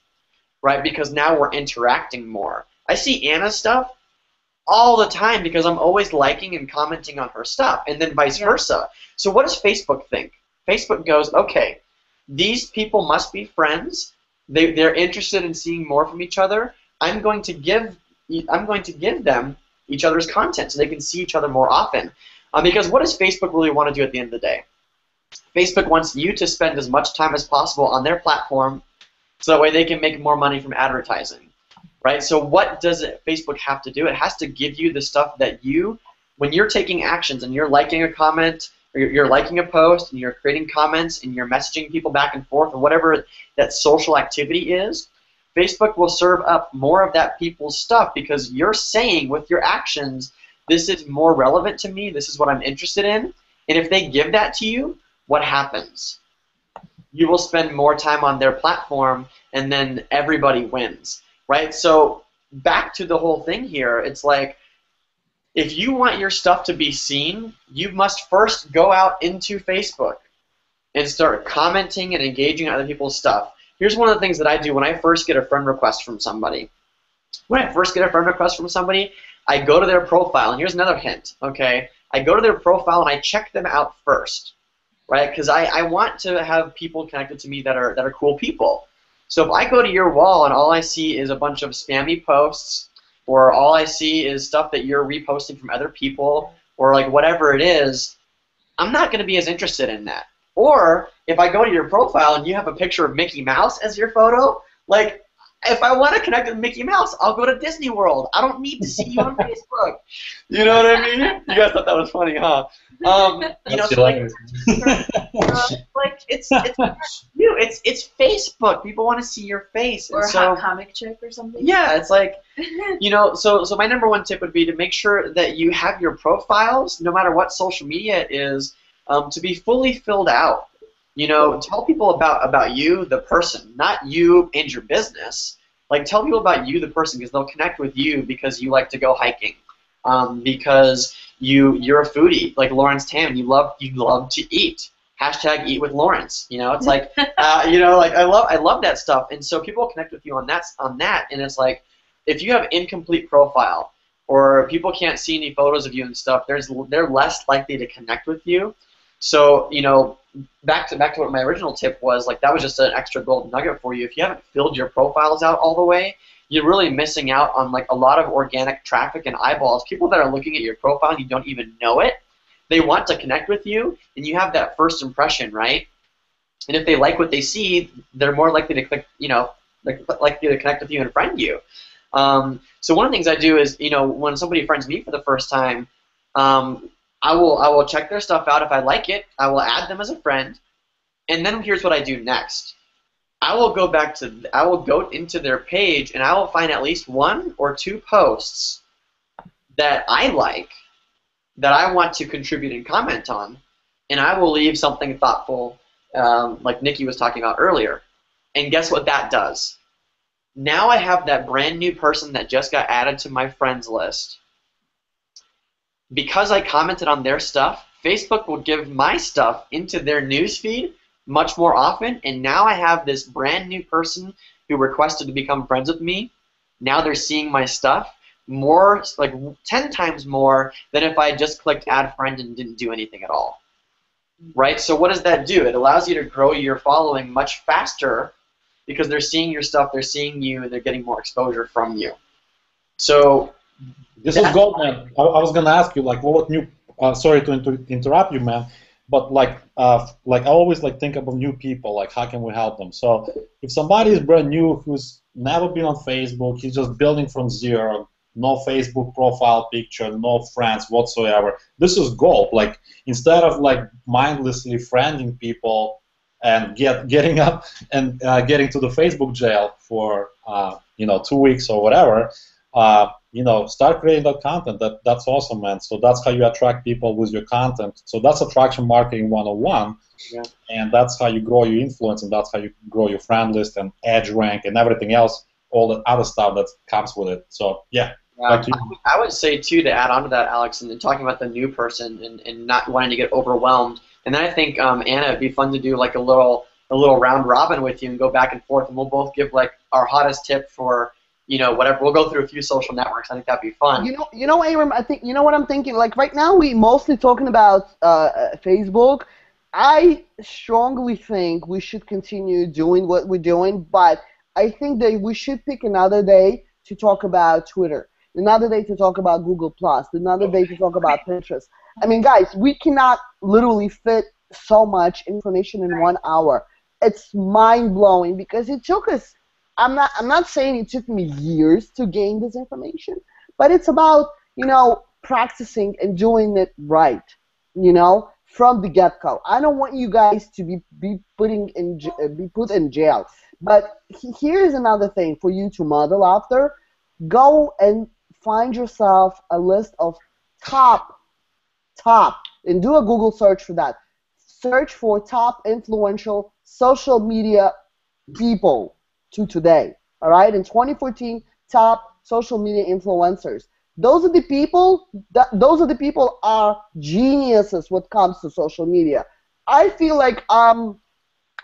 right? Because now we're interacting more. I see Anna's stuff all the time because I'm always liking and commenting on her stuff, and then vice versa. So what does Facebook think? Facebook goes, okay, these people must be friends. They're interested in seeing more from each other. I'm going to give them each other's content so they can see each other more often. Because what does Facebook really want to do at the end of the day? Facebook wants you to spend as much time as possible on their platform so that way they can make more money from advertising, right? So what does Facebook have to do? It has to give you the stuff that when you're taking actions and you're liking a comment, or you're liking a post, and you're creating comments, and you're messaging people back and forth, or whatever that social activity is, Facebook will serve up more of that people's stuff because you're saying with your actions, this is more relevant to me, this is what I'm interested in, and if they give that to you, what happens? You will spend more time on their platform, and then everybody wins, right? So back to the whole thing here, it's like, if you want your stuff to be seen, you must first go out into Facebook and start commenting and engaging on other people's stuff. Here's one of the things that I do when I first get a friend request from somebody. I go to their profile, and here's another hint, okay? I go to their profile and I check them out first, right? Because I want to have people connected to me that are cool people. So if I go to your wall and all I see is a bunch of spammy posts, or all I see is stuff that you're reposting from other people, or like whatever it is, I'm not going to be as interested in that. Or if I go to your profile and you have a picture of Mickey Mouse as your photo, like if I want to connect with Mickey Mouse, I'll go to Disney World. I don't need to see you on Facebook. You know what I mean? You guys thought that was funny, huh? It's Facebook. People want to see your face. Or a hot comic chick or something. Yeah, it's like, so my number one tip would be to make sure that you have your profiles, no matter what social media it is, to be fully filled out. Tell people about you, the person, not you and your business. Like, tell people about you, the person, because they'll connect with you because you like to go hiking, because you're a foodie, like Lawrence Tam. You love to eat. Hashtag eat with Lawrence. It's like, like I love that stuff, and so people connect with you on that, and it's like, if you have incomplete profile or people can't see any photos of you and stuff, they're less likely to connect with you. So, back to what my original tip was, like that was just an extra golden nugget for you. If you haven't filled your profiles out all the way, you're really missing out on like a lot of organic traffic and eyeballs. People that are looking at your profile and you don't even know it, they want to connect with you, and you have that first impression, right? And if they like what they see, they're more likely to click, likely to connect with you and friend you. So one of the things I do is, when somebody friends me for the first time, I will check their stuff out. If I like it, I will add them as a friend, and then here's what I do next. I will go into their page, and I will find at least 1 or 2 posts that I like, that I want to contribute and comment on, and I will leave something thoughtful, like Nikki was talking about earlier. And guess what that does? Now I have that brand new person that just got added to my friends list. Because I commented on their stuff, Facebook will give my stuff into their newsfeed much more often, and now I have this brand new person who requested to become friends with me. Now they're seeing my stuff more, like 10 times more than if I just clicked add friend and didn't do anything at all. Right? So what does that do? It allows you to grow your following much faster because they're seeing your stuff, they're seeing you, and they're getting more exposure from you. So This is gold, man. I was gonna ask you, like, what new? Sorry to interrupt you, man, but like I always like think about new people. Like, how can we help them? So, if somebody is brand new, who's never been on Facebook, he's just building from zero, no Facebook profile picture, no friends whatsoever. This is gold. Like, instead of like mindlessly friending people and getting up and getting to the Facebook jail for 2 weeks or whatever. Start creating that content. That's awesome, man. So that's how you attract people with your content. So that's attraction marketing 101. Yeah. And that's how you grow your influence, and that's how you grow your friend list and edge rank and everything else, all the other stuff that comes with it. So yeah. I would say too, to add on to that, Alex, and talking about the new person and not wanting to get overwhelmed. And then I think Anna, it'd be fun to do like a little round robin with you and go back and forth, and we'll both give like our hottest tip for whatever. We'll go through a few social networks. I think that'd be fun. Abram, I think what I'm thinking. Like right now, we mostly talking about Facebook. I strongly think we should continue doing what we're doing, but I think that we should pick another day to talk about Twitter, another day to talk about Google Plus, another day to talk about Pinterest. I mean, guys, we cannot literally fit so much information in 1 hour. It's mind blowing because it took us. I'm not saying it took me years to gain this information, but it's about, practicing and doing it right, from the get-go. I don't want you guys to be put in jail. But here's another thing for you to model after. Go and find yourself a list of top, and do a Google search for that. Search for top influential social media people to today, all right? In 2014, top social media influencers. Those are the people are geniuses when it comes to social media. I feel like I'm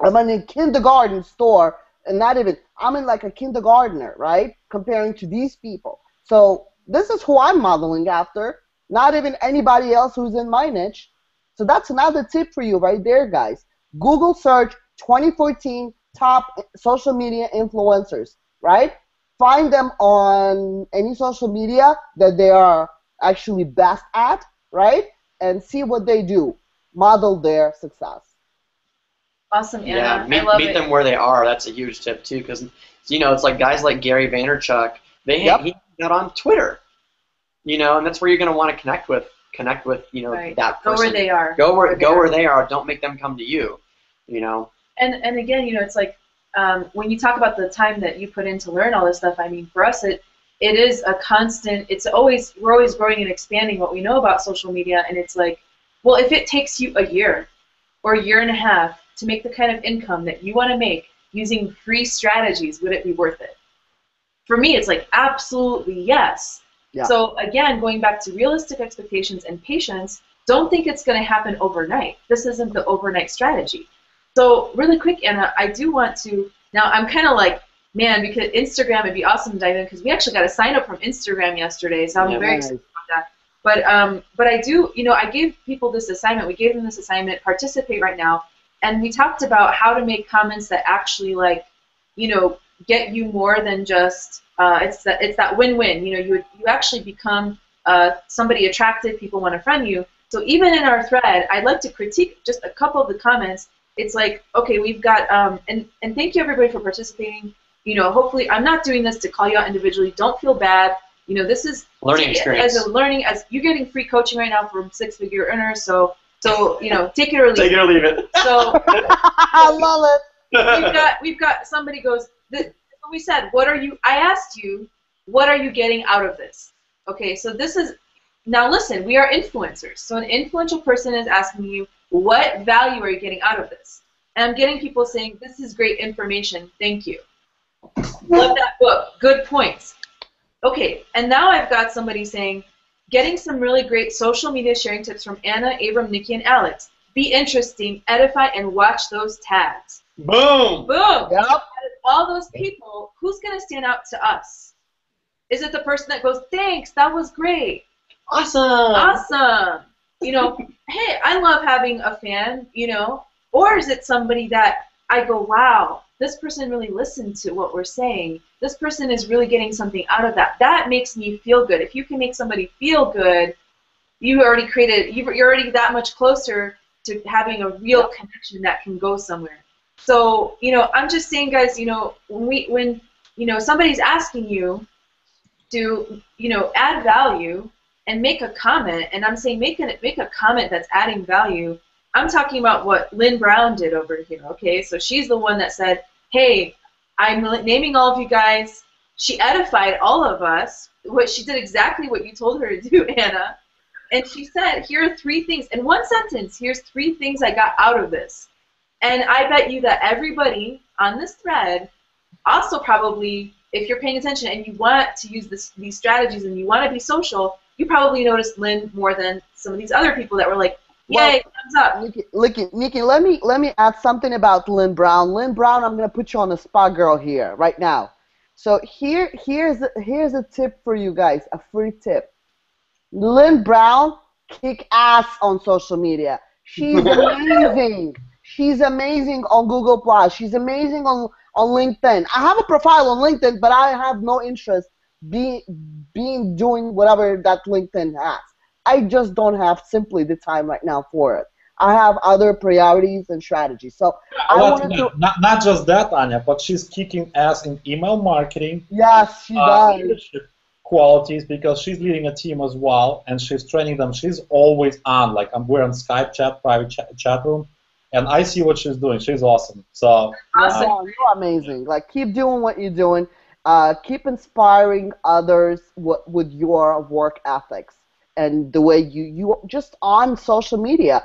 in a kindergarten store, and I'm in like a kindergartner, right? Comparing to these people. So this is who I'm modeling after, not even anybody else who's in my niche. So that's another tip for you right there, guys. Google search 2014 top social media influencers, right? Find them on any social media that they are actually best at, right? And see what they do. Model their success. Awesome, Anna. Yeah, I love meet it. them where they are. That's a huge tip too, because it's like guys like Gary Vaynerchuk. He got on Twitter, and that's where you're going to want to connect with Right. that person. Go where they are. Go where they are. Don't make them come to you. And again, it's like when you talk about the time that you put in to learn all this stuff. I mean, for us, it is a constant. We're always growing and expanding what we know about social media, and it's like, well, if it takes you a year or a year and a half to make the kind of income that you want to make using free strategies, would it be worth it? For me, it's like absolutely yes. Yeah. So again, going back to realistic expectations and patience, don't think it's going to happen overnight. This isn't the overnight strategy. So really quick, Anna, I do want to, now I'm kind of like, man, because Instagram, it'd be awesome to dive in, because we actually got a sign up from Instagram yesterday, so I'm very excited about that. But I do, I gave people this assignment. We gave them this assignment, participate right now, and we talked about how to make comments that actually, like, get you more than just, it's that win-win. You actually become somebody attractive, people want to friend you. So even in our thread, I'd like to critique just a couple of the comments. It's like, okay, we've got, and thank you everybody for participating. Hopefully, I'm not doing this to call you out individually. Don't feel bad. This is learning experience. As you're getting free coaching right now from six-figure earners. So take it or leave it. Take it or leave it. So I love it. We've got somebody goes. We said, I asked you, what are you getting out of this? Okay, so this is, now listen, we are influencers. So an influential person is asking you, what value are you getting out of this? And I'm getting people saying, this is great information, thank you. Love that book, good points. Okay, and now I've got somebody saying, getting some really great social media sharing tips from Anna, Abram, Nikki, and Alex. Be interesting, edify, and watch those tags. Boom! Boom! Yep. Out of all those people, who's going to stand out to us? Is it the person that goes, thanks, that was great. Awesome! Awesome! Hey, I love having a fan, or is it somebody that I go, wow, this person really listened to what we're saying. This person is really getting something out of that. That makes me feel good. If you can make somebody feel good, you're already that much closer to having a real connection that can go somewhere. So, I'm just saying, guys, when somebody's asking you to, add value and make a comment, and I'm saying make a comment that's adding value. I'm talking about what Lynn Brown did over here, okay? So she's the one that said, hey, I'm naming all of you guys. She edified all of us. She did exactly what you told her to do, Anna. And she said, here are 3 things. In one sentence, here's 3 things I got out of this. And I bet you that everybody on this thread also probably, if you're paying attention and you want to use these strategies and you want to be social, you probably noticed Lynn more than some of these other people that were like, yay, thumbs up. Nikki, let me add something about Lynn Brown. Lynn Brown, I'm going to put you on the spot, girl, here, right now. So here's a tip for you guys, a free tip. Lynn Brown kick ass on social media. She's amazing. She's amazing on Google Plus. She's amazing on LinkedIn. I have a profile on LinkedIn, but I have no interest doing whatever that LinkedIn has. I just don't have simply the time right now for it. I have other priorities and strategies. So I wanted to not just that, Anya, but she's kicking ass in email marketing. Yes, she does. Leadership qualities, because she's leading a team as well, and she's training them. She's always on. Like we're on Skype chat, private chat room, and I see what she's doing. She's awesome. So awesome. You're amazing. Like keep doing what you're doing. Keep inspiring others with your work ethics and the way you just on social media.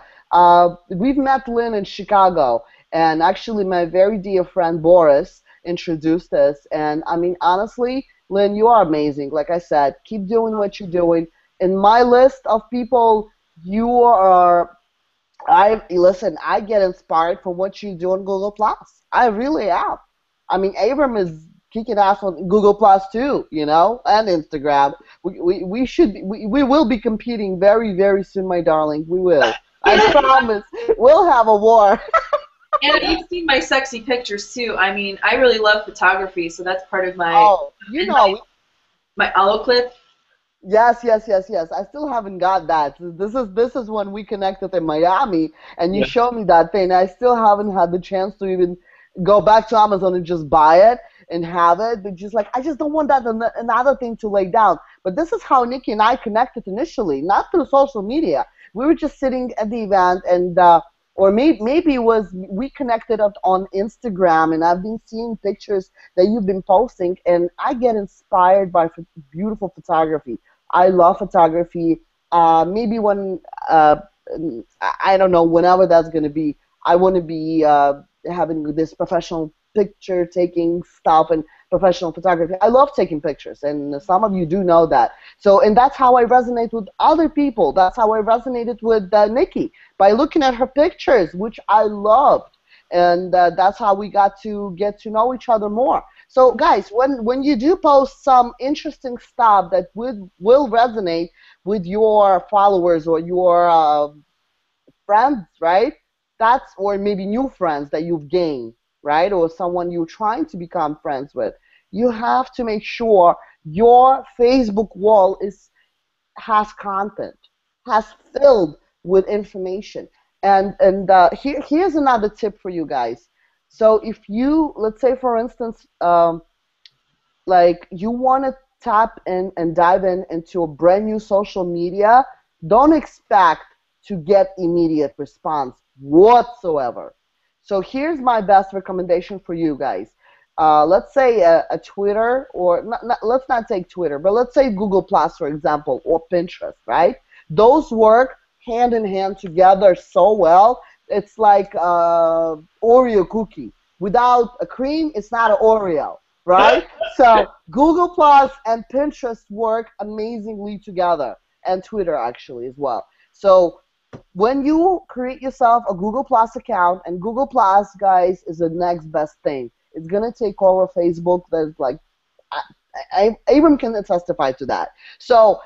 We've met Lynn in Chicago, and actually my very dear friend Boris introduced us. And I mean, honestly, Lynn, you are amazing. Like I said, keep doing what you're doing. In my list of people, you are. Listen. I get inspired from what you do on Google Plus. I really am. I mean, Abram is kicking ass on Google Plus too, and Instagram. We will be competing very, very soon, my darling. We will. I promise. We'll have a war. And you've seen my sexy pictures too. I mean, I really love photography, so that's part of my my aloe clip. Yes. I still haven't got that. This is when we connected in Miami, and you showed me that thing. I still haven't had the chance to even go back to Amazon and just buy it and have it. But just like I just don't want that another thing to lay down. But this is how Nikki and I connected initially, not through social media. We were just sitting at the event, and or maybe it was we connected up on Instagram, and I've been seeing pictures that you've been posting, and I get inspired by beautiful photography. I love photography. Maybe when I don't know, whenever that's going to be, I want to be having this professional picture taking stuff and professional photography. I love taking pictures, and some of you do know that. So, and that's how I resonate with other people. That's how I resonated with Nikki, by looking at her pictures, which I loved. And that's how we got to get to know each other more. So, guys, when you do post some interesting stuff that will resonate with your followers or your friends, right? Or maybe new friends that you've gained, right? Or someone you're trying to become friends with. You have to make sure your Facebook wall has content, has filled with information. And here's another tip for you guys. So if you, let's say for instance, like you want to tap in and dive into a brand new social media, don't expect to get immediate response whatsoever. So here's my best recommendation for you guys. Let's say a Twitter, or let's not take Twitter, but let's say Google Plus, for example, or Pinterest, right? Those work hand in hand together so well. It's like Oreo cookie. Without a cream, it's not an Oreo, right? So Google Plus and Pinterest work amazingly together, and Twitter actually as well. So when you create yourself a Google Plus account, and Google Plus, guys, is the next best thing. It's going to take over Facebook. There's like, Abram can testify to that. So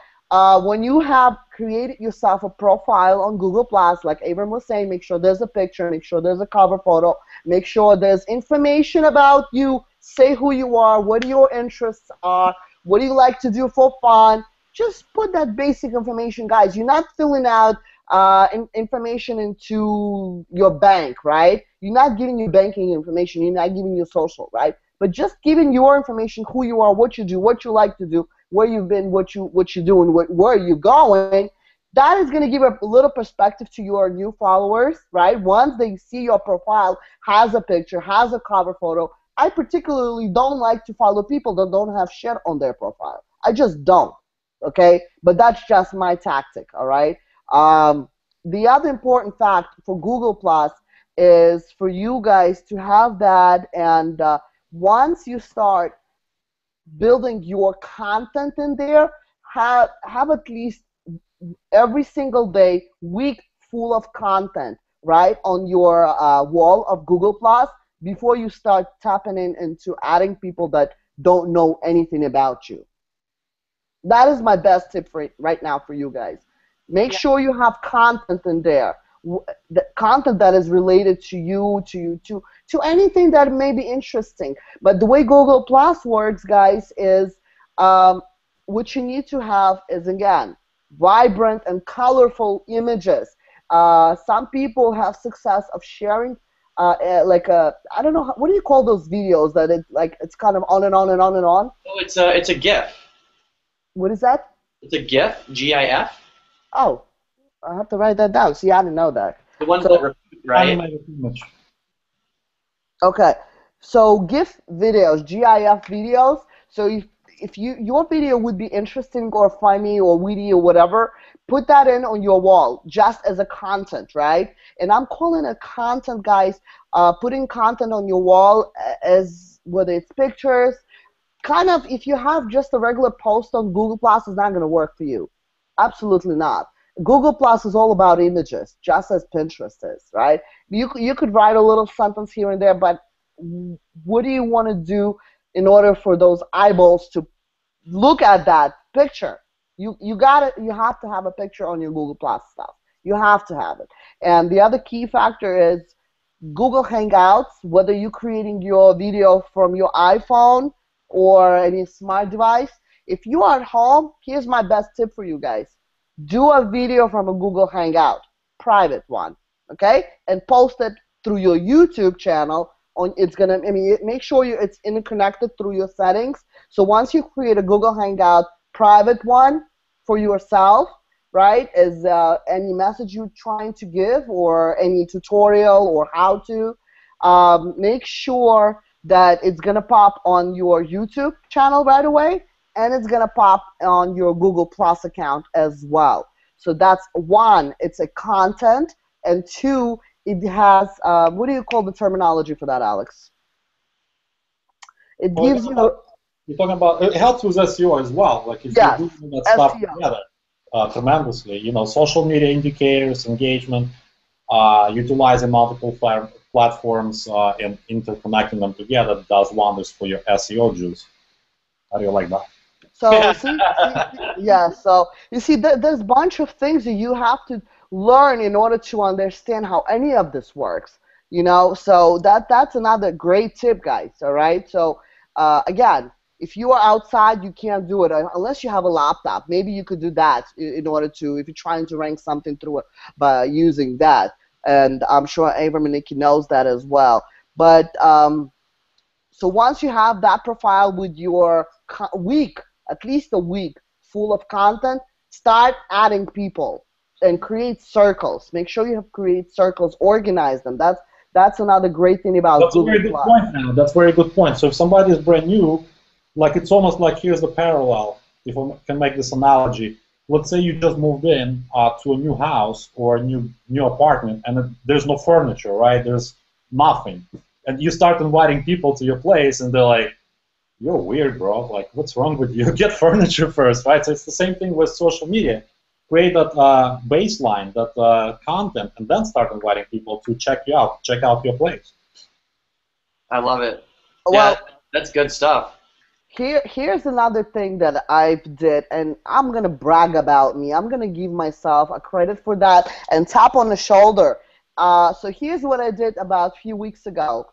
when you have created yourself a profile on Google Plus, like Abram was saying, make sure there's a picture, make sure there's a cover photo, make sure there's information about you, say who you are, what your interests are, what do you like to do for fun. Just put that basic information, guys. You're not filling out information into your bank, right? You're not giving your banking information. You're not giving your social, right? But just giving your information, who you are, what you do, what you like to do, where you've been, what you're doing, where you're going. That is going to give a little perspective to your new followers, right? Once they see your profile has a picture, has a cover photo. I particularly don't like to follow people that don't have shit on their profile. I just don't, okay? But that's just my tactic, all right? The other important fact for Google Plus is for you guys to have that, and once you start building your content in there, have at least every single day, week full of content, right, on your wall of Google Plus before you start tapping into adding people that don't know anything about you. That is my best tip for right now for you guys. Make sure you have content in there, the content that is related to you, to anything that may be interesting. But the way Google Plus works, guys, is what you need to have is, again, vibrant and colorful images. Some people have success of sharing like a, I don't know, what do you call those videos that it's kind of on and on and on and on? Oh, it's a GIF. What is that? It's a GIF, GIF. Oh, I have to write that down. See, I didn't know that. The ones that repeat, right? Animated image. Okay, so GIF videos, GIF videos. So if your video would be interesting or funny or witty or whatever, put that in on your wall just as a content, right? And I'm calling it content, guys. Putting content on your wall as whether it's pictures, kind of, if you have just a regular post on Google Plus, it's not going to work for you. Absolutely not. Google Plus is all about images, just as Pinterest is, right? You could write a little sentence here and there, but what do you want to do in order for those eyeballs to look at that picture? You have to have a picture on your Google Plus stuff. You have to have it. And the other key factor is Google Hangouts, whether you're creating your video from your iPhone or any smart device. If you are at home, here's my best tip for you guys. Do a video from a Google Hangout, private one, okay? And post it through your YouTube channel. Make sure it's interconnected through your settings. So once you create a Google Hangout private one for yourself, right, is any message you're trying to give or any tutorial or how to, make sure that it's going to pop on your YouTube channel right away, and it's going to pop on your Google Plus account as well. So that's one, it's a content, and two, it has, what do you call the terminology for that, Alex? It gives you... You're talking about, it helps with SEO as well. Like if you're doing that stuff together tremendously, you know, social media indicators, engagement, utilizing multiple platforms and interconnecting them together does wonders for your SEO juice. How do you like that? So so you see, there's a bunch of things that you have to learn in order to understand how any of this works. You know, so that's another great tip, guys. All right. So again, if you are outside, you can't do it unless you have a laptop. Maybe you could do that in order to, if you're trying to rank something through it by using that. And I'm sure Abram and Nikki knows that as well. But so once you have that profile with your week, at least a week full of content, start adding people and create circles. Make sure you have create circles, organize them. That's another great thing about Google That's a very good point now. That's a very good point. So if somebody is brand new, like it's almost like here's the parallel, if I can make this analogy. Let's say you just moved in to a new house or a new apartment, and there's no furniture, right? There's nothing. And you start inviting people to your place, and they're like, you're weird, bro. Like, what's wrong with you? Get furniture first, right? So it's the same thing with social media. Create that baseline, that content, and then start inviting people to check you out, check out your place. I love it. Well, yeah, that's good stuff. Here's another thing that I did, and I'm gonna brag about me. I'm gonna give myself a credit for that and tap on the shoulder. So here's what I did about a few weeks ago.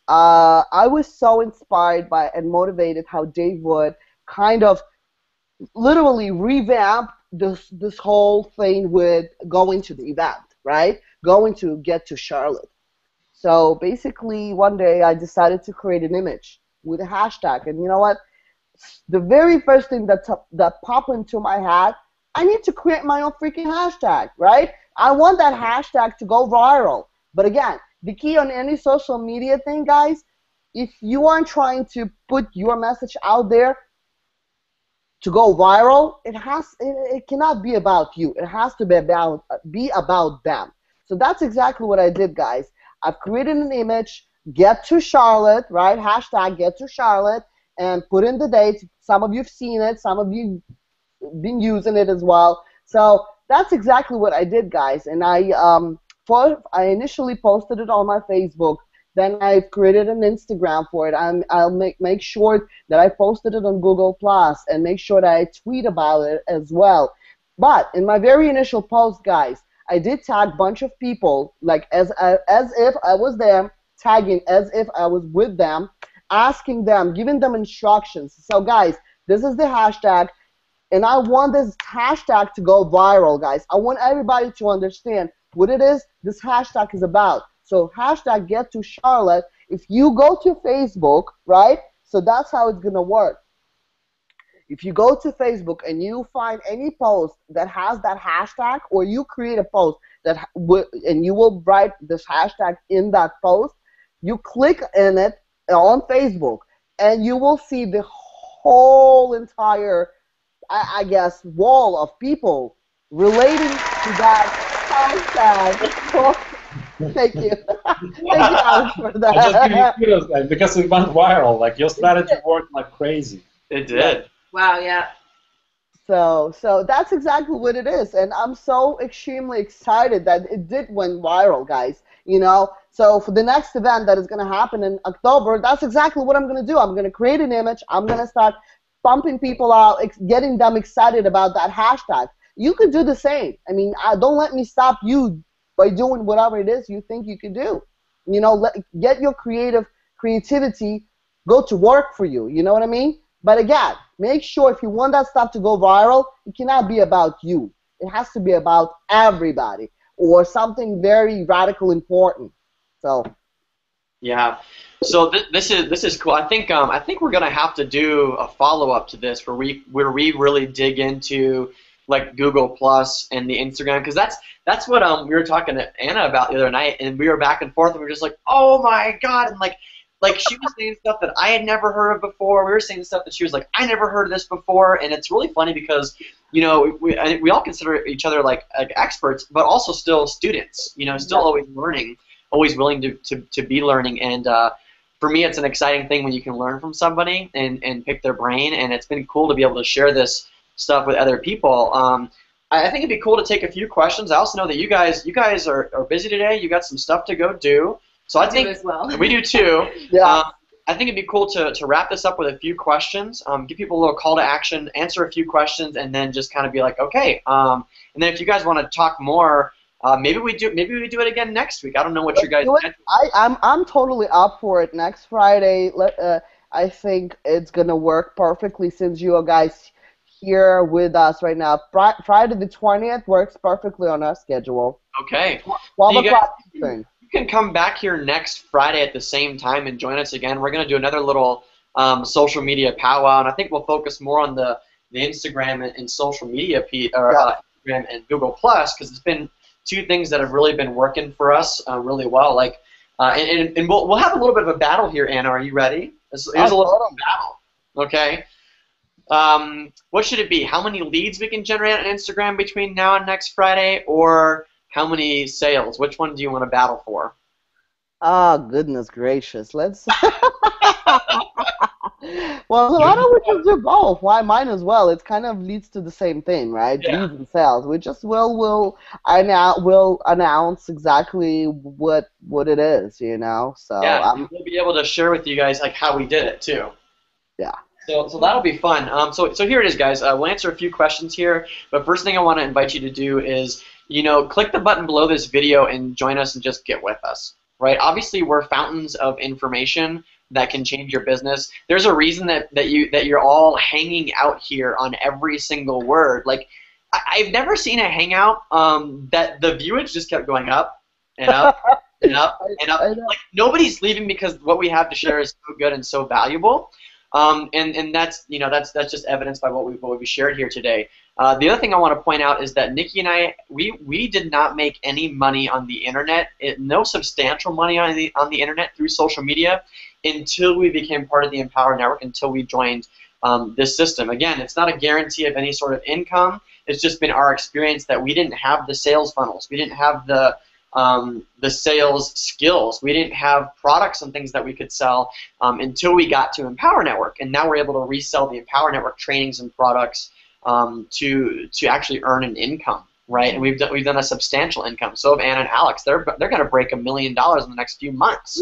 I was so inspired by and motivated how Dave would kind of literally revamp this whole thing with going to the event, right? Going to get to Charlotte. So basically, one day I decided to create an image with a hashtag, and you know what? The very first thing that popped into my head, I need to create my own freaking hashtag, right? I want that hashtag to go viral. But again, the key on any social media thing, guys, if you aren't trying to put your message out there to go viral, it cannot be about you. It has to be about them. So that's exactly what I did, guys. I've created an image, get to Charlotte, right? Hashtag get to Charlotte, and put in the date. Some of you've seen it, some of you been using it as well. So that's exactly what I did, guys. And I initially posted it on my Facebook. Then I've created an Instagram for it. I'll make sure that I posted it on Google Plus and make sure that I tweet about it as well. But in my very initial post, guys, I did tag a bunch of people, like as if I was them, tagging as if I was with them, asking them, giving them instructions. So guys, this is the hashtag, and I want this hashtag to go viral, guys. I want everybody to understand what it is this hashtag is about. So hashtag get to Charlotte. If you go to Facebook, right? So that's how it's gonna work. If you go to Facebook and you find any post that has that hashtag, or you create a post and you will write this hashtag in that post, you click in it on Facebook, and you will see the whole entire, I guess, wall of people relating to that hashtag. Thank you. Thank you, Alex, for that. I just give you kudos, guys, because it went viral. Like, your strategy worked like crazy. It did. Wow, yeah. So that's exactly what it is, and I'm so extremely excited that it did went viral, guys. You know, so for the next event that is going to happen in October, that's exactly what I'm going to do. I'm going to create an image. I'm going to start pumping people out, getting them excited about that hashtag. You could do the same. I mean, don't let me stop you by doing whatever it is you think you can do. You know, get your creativity go to work for you. You know what I mean? But again, make sure if you want that stuff to go viral, it cannot be about you. It has to be about everybody or something very radical important. So. Yeah. So this is cool. I think we're gonna have to do a follow up to this where we really dig into like Google Plus and the Instagram, because that's what we were talking to Anna about the other night, and we were back and forth, and we were just like, oh my god, and like she was saying stuff that I had never heard of before. We were saying stuff that she was like, I never heard of this before, and it's really funny because, you know, we all consider each other like experts, but also still students. You know, still always learning, always willing to be learning, and for me, it's an exciting thing when you can learn from somebody and pick their brain, and it's been cool to be able to share this stuff with other people. I think it'd be cool to take a few questions. I also know that you guys are busy today. You got some stuff to go do. So I think as well. we do too. Yeah. I think it'd be cool to wrap this up with a few questions, give people a little call to action, answer a few questions, and then just kind of be like, okay. And then if you guys want to talk more, maybe we do it again next week. I don't know what you guys. I'm totally up for it. Next Friday, I think it's gonna work perfectly since you guys here with us right now. Friday the 20th works perfectly on our schedule. Okay. 12 o'clock. You can come back here next Friday at the same time and join us again. We're going to do another little social media powwow, and I think we'll focus more on the Instagram and social media Instagram and Google Plus, because it's been two things that have really been working for us really well. Like, and we'll have a little bit of a battle here, Anna. Are you ready? Here's a little bit of a battle. Okay. What should it be? How many leads we can generate on Instagram between now and next Friday, or how many sales? Which one do you want to battle for? Oh, goodness gracious. Let's. Well, why don't we just do both? Why mine as well? It kind of leads to the same thing, right? Yeah. Leads and sales. We just will announce exactly what it is, you know. So yeah, we'll be able to share with you guys like how we did it too. Yeah. So that'll be fun. So here it is, guys. We'll answer a few questions here, but first thing I want to invite you to do is, click the button below this video and join us and just get with us, right? Obviously, we're fountains of information that can change your business. There's a reason that you're all hanging out here on every single word. Like, I've never seen a hangout that the viewage just kept going up and up and up and up. Like, nobody's leaving because what we have to share is so good and so valuable. And that's that's just evidenced by what we shared here today. The other thing I want to point out is that Nikki and I we did not make any money on the internet, no substantial money on the internet through social media until we became part of the Empower Network, until we joined this system. Again, it's not a guarantee of any sort of income. It's just been our experience that we didn't have the sales funnels, we didn't have the sales skills. We didn't have products and things that we could sell until we got to Empower Network, and now we're able to resell the Empower Network trainings and products to actually earn an income, right? And we've done a substantial income. So have Anna and Alex. They're going to break $1 million in the next few months,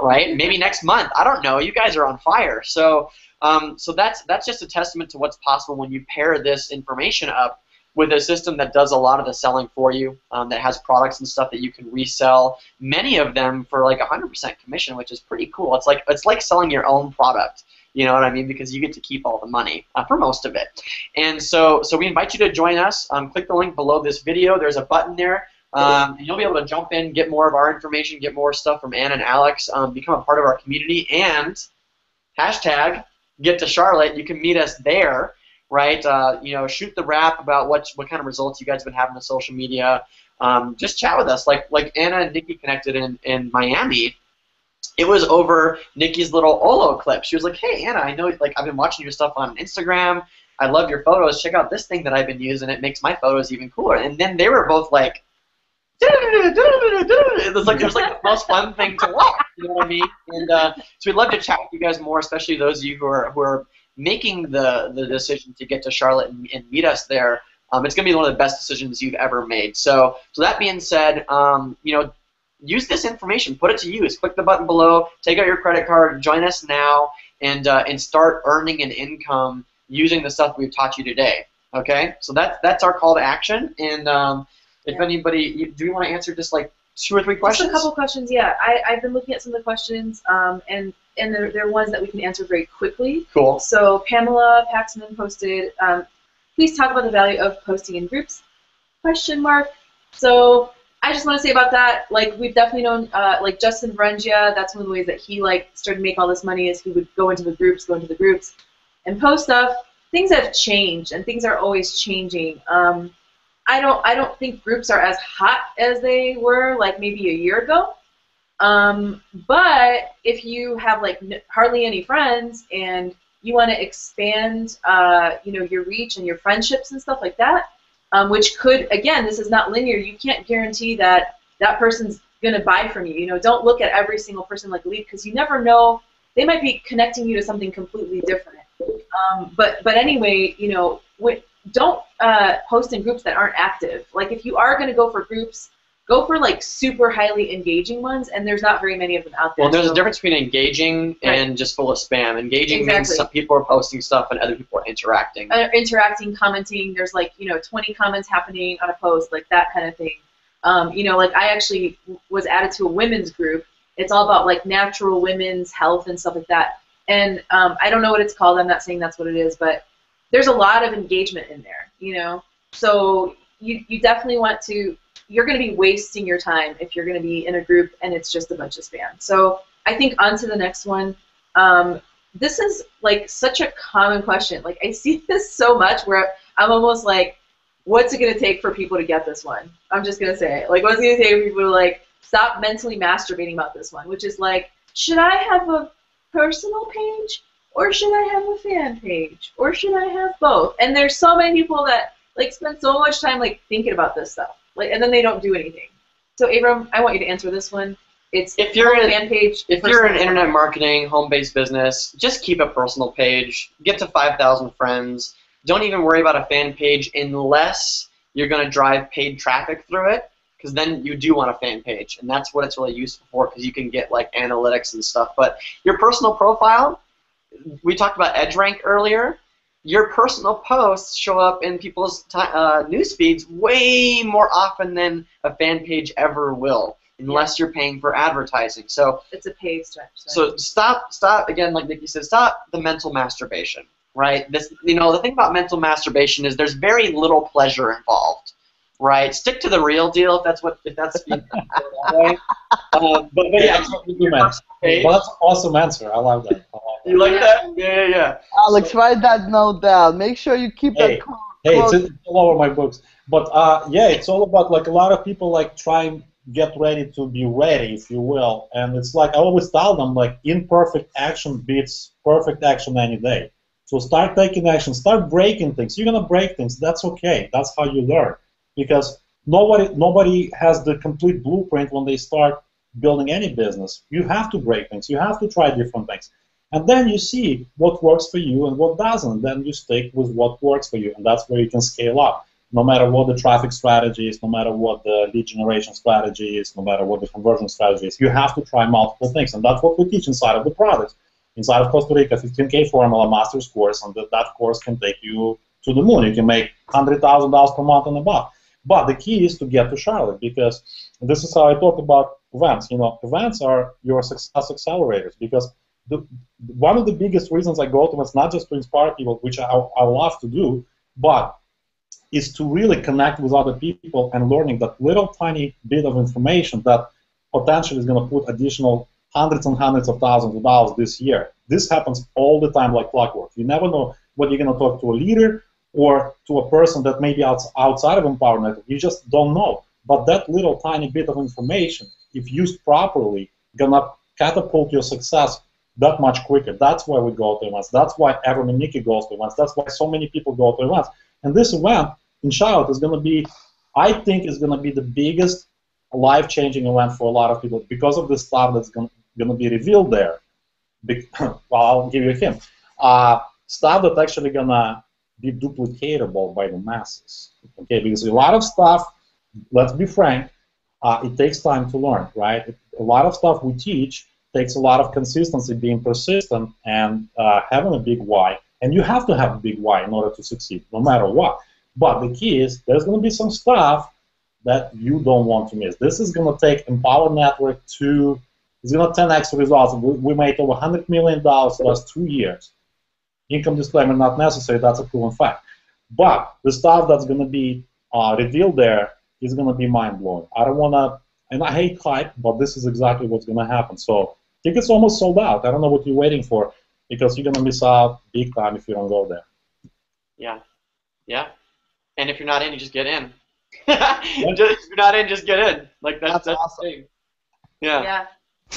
right? Maybe next month. I don't know. You guys are on fire. So that's just a testament to what's possible when you pair this information up with a system that does a lot of the selling for you, that has products and stuff that you can resell, many of them for like 100% commission, which is pretty cool. It's like selling your own product, you know what I mean? Because you get to keep all the money for most of it. And so we invite you to join us. Click the link below this video. There's a button there. And you'll be able to jump in, get more of our information, get more stuff from Anna and Alex, become a part of our community, and hashtag get to Charlotte. You can meet us there. Right, shoot the rap about what kind of results you guys have been having on social media. Just chat with us, like Anna and Nikki connected in Miami. It was over Nikki's little Olo clip. She was like, "Hey Anna, I know I've been watching your stuff on Instagram. I love your photos. Check out this thing that I've been using. It makes my photos even cooler." And then they were both like, it was like the most fun thing to watch. You know what I mean? And so we'd love to chat with you guys more, especially those of you who are making the decision to get to Charlotte and meet us there. It's going to be one of the best decisions you've ever made. So that being said, use this information, put it to use. Click the button below, take out your credit card, join us now, and start earning an income using the stuff we've taught you today. Okay, so that's our call to action. And if anybody, do you want to answer just like 2 or 3 questions? Just a couple questions, yeah. I've been looking at some of the questions, and they're ones that we can answer very quickly. Cool. So Pamela Paxman posted, please talk about the value of posting in groups, ? So I just want to say about that, like we've definitely known, like Justin Varengia, that's one of the ways that he started to make all this money is he would go into the groups, and post stuff. Things have changed, and things are always changing. I don't think groups are as hot as they were like maybe a year ago. But if you have hardly any friends and you want to expand, your reach and your friendships and stuff like that, which could, again, this is not linear. You can't guarantee that that person's going to buy from you. Don't look at every single person like a lead because you never know. They might be connecting you to something completely different. But anyway, don't post in groups that aren't active. Like if you are going to go for groups, go for super highly engaging ones, and there's not very many of them out there. Well, there's a difference between engaging and just full of spam. Engaging means some people are posting stuff and other people are interacting. Commenting. There's 20 comments happening on a post, like that kind of thing. I actually was added to a women's group. It's all about natural women's health and stuff like that. And I don't know what it's called. I'm not saying that's what it is, but there's a lot of engagement in there. So you definitely want to. You're going to be wasting your time if you're going to be in a group and it's just a bunch of spam. So I think on to the next one. This is such a common question. I see this so much where I'm almost like, what's it going to take for people to get this one? I'm just going to say it. What's it going to take for people to stop mentally masturbating about this one? Which is should I have a personal page or should I have a fan page or should I have both? And there's so many people that spend so much time thinking about this stuff. And then they don't do anything. So Abram, I want you to answer this one. It's if you're a fan page. If you're in internet marketing, home-based business, just keep a personal page. Get to 5,000 friends. Don't even worry about a fan page unless you're going to drive paid traffic through it, because then you do want a fan page, and that's what it's really useful for, because you can get analytics and stuff. But your personal profile, we talked about EdgeRank earlier. Your personal posts show up in people's news feeds way more often than a fan page ever will, unless you're paying for advertising. So it's a paid strategy. So stop again, like Nikki said, stop the mental masturbation, right? This, the thing about mental masturbation is there's very little pleasure involved, right? Stick to the real deal if that's that way. But yeah, That's what we do, man. Well, that's an awesome answer. I love that. You like that? Yeah. Alex, write that note down. Make sure you keep that close. Hey, it's all over my books. But yeah, it's all about like a lot of people like try and get ready to be ready, if you will. And it's like I always tell them, like imperfect action beats perfect action any day. So start taking action, start breaking things. You're gonna break things. That's okay. That's how you learn. Because nobody has the complete blueprint when they start building any business. You have to break things. You have to try different things. And then you see what works for you and what doesn't. Then you stick with what works for you, and that's where you can scale up. No matter what the traffic strategy is, no matter what the lead generation strategy is, no matter what the conversion strategy is, you have to try multiple things, and that's what we teach inside of the product. Inside of Costa Rica, 15K Formula Master's course, and that course can take you to the moon. You can make $100,000 per month and above. But the key is to get to Charlotte, because this is how I talk about events. Events are your success accelerators, because one of the biggest reasons I go to events, not just to inspire people, which I love to do, but is to really connect with other people and learning that little tiny bit of information that potentially is going to put additional hundreds and hundreds of thousands of dollars this year. This happens all the time like clockwork. You never know whether you're going to talk to a leader or to a person that may be outside of Empower Network. You just don't know. But that little tiny bit of information, if used properly, going to catapult your success that much quicker. That's why we go to events. That's why everyone Nikki goes to events. That's why so many people go to events. And this event in Charlotte is going to be, I think, is going to be the biggest life-changing event for a lot of people because of the stuff that's going to be revealed there. Well, I'll give you a hint. Stuff that's actually going to be duplicatable by the masses. Okay, because a lot of stuff, let's be frank, it takes time to learn, right? A lot of stuff we teach takes a lot of consistency, being persistent, and having a big why. And you have to have a big why in order to succeed, no matter what. But the key is there's going to be some stuff that you don't want to miss. This is going to take Empower Network to, it's going to 10x results. We made over $100 million the last 2 years. Income disclaimer not necessary, that's a proven fact. But the stuff that's going to be revealed there is going to be mind-blowing. I don't want to, and I hate hype, but this is exactly what's going to happen. So tickets almost sold out. I don't know what you're waiting for, because you're going to miss out big time if you don't go there. Yeah. And if you're not in, you just get in. If you're not in, just get in. Like that's awesome. The thing. Yeah.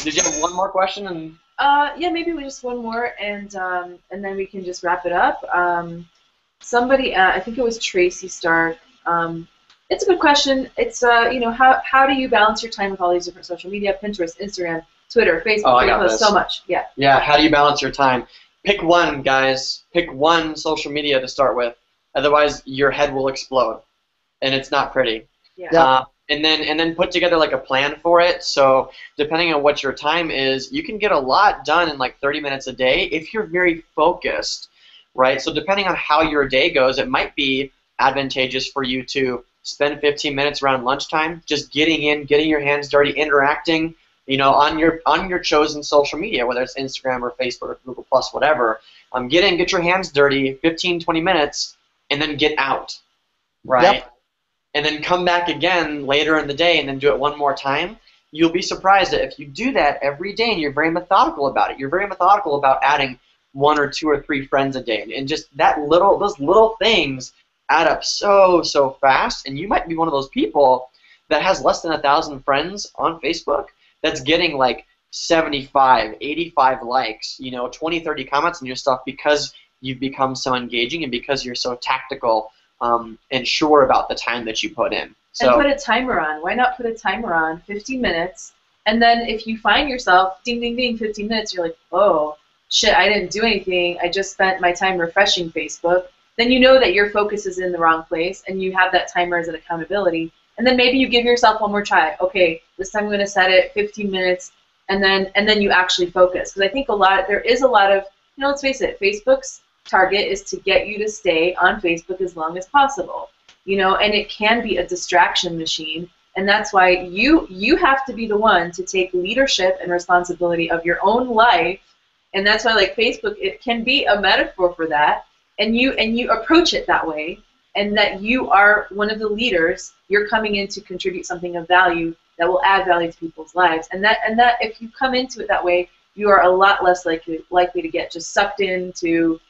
Did you have one more question? And yeah, maybe just one more, and then we can just wrap it up. Somebody, I think it was Tracy Stark. It's a good question. It's how do you balance your time with all these different social media, Pinterest, Instagram, Twitter, Facebook? Oh, I got this. So much. Yeah. Yeah. How do you balance your time? Pick one, guys. Pick one social media to start with. Otherwise, your head will explode, and it's not pretty. Yeah. And then put together like a plan for it. So depending on what your time is, you can get a lot done in like 30 minutes a day if you're very focused, right? So depending on how your day goes, it might be advantageous for you to spend 15 minutes around lunchtime just getting in, getting your hands dirty, interacting, on your chosen social media, whether it's Instagram or Facebook or Google Plus, whatever. Get in, get your hands dirty, 15, 20 minutes. And then get out, right? Yep. And then come back again later in the day and then do it one more time. You'll be surprised that if you do that every day and you're very methodical about it, you're very methodical about adding 1 or 2 or 3 friends a day. And just those little things add up so fast. And you might be one of those people that has less than 1,000 friends on Facebook that's getting like 75, 85 likes, 20, 30 comments on your stuff because you've become so engaging and because you're so tactical and sure about the time that you put in. So, and put a timer on. Why not put a timer on 15 minutes? And then if you find yourself, ding, ding, ding, 15 minutes, you're like, oh, shit, I didn't do anything. I just spent my time refreshing Facebook. Then you know that your focus is in the wrong place, and you have that timer as an accountability. And then maybe you give yourself one more try. Okay, this time I'm going to set it 15 minutes, and then you actually focus. Because I think there is a lot of let's face it, Facebook's target is to get you to stay on Facebook as long as possible. And it can be a distraction machine, and that's why you have to be the one to take leadership and responsibility of your own life, and that's why like Facebook, it can be a metaphor for that, and you approach it that way, and that you are one of the leaders. You're coming in to contribute something of value that will add value to people's lives, and that if you come into it that way, you are a lot less likely to get just sucked into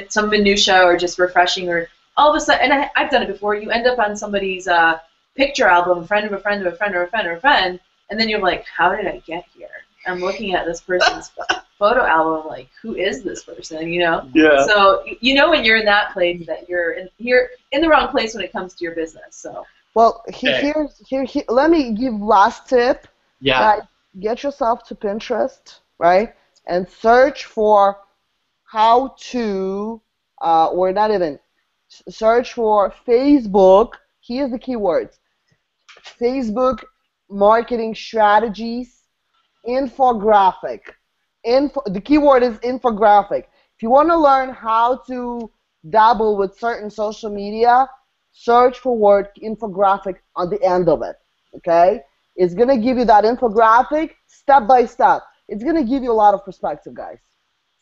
some minutia or just refreshing, or all of a sudden, and I've done it before, you end up on somebody's picture album, friend of a friend of a friend of a friend of a friend, and then you're like, how did I get here? I'm looking at this person's photo album, like, who is this person, Yeah. So, when you're in that place, that you're in the wrong place when it comes to your business, so. Well, let me give last tip. Yeah. Get yourself to Pinterest, right, and search for how to, or not even, search for Facebook. Here's the keywords: Facebook marketing strategies, infographic. The keyword is infographic. If you want to learn how to dabble with certain social media, search for word infographic on the end of it. Okay? It's going to give you that infographic step by step. It's going to give you a lot of perspective, guys.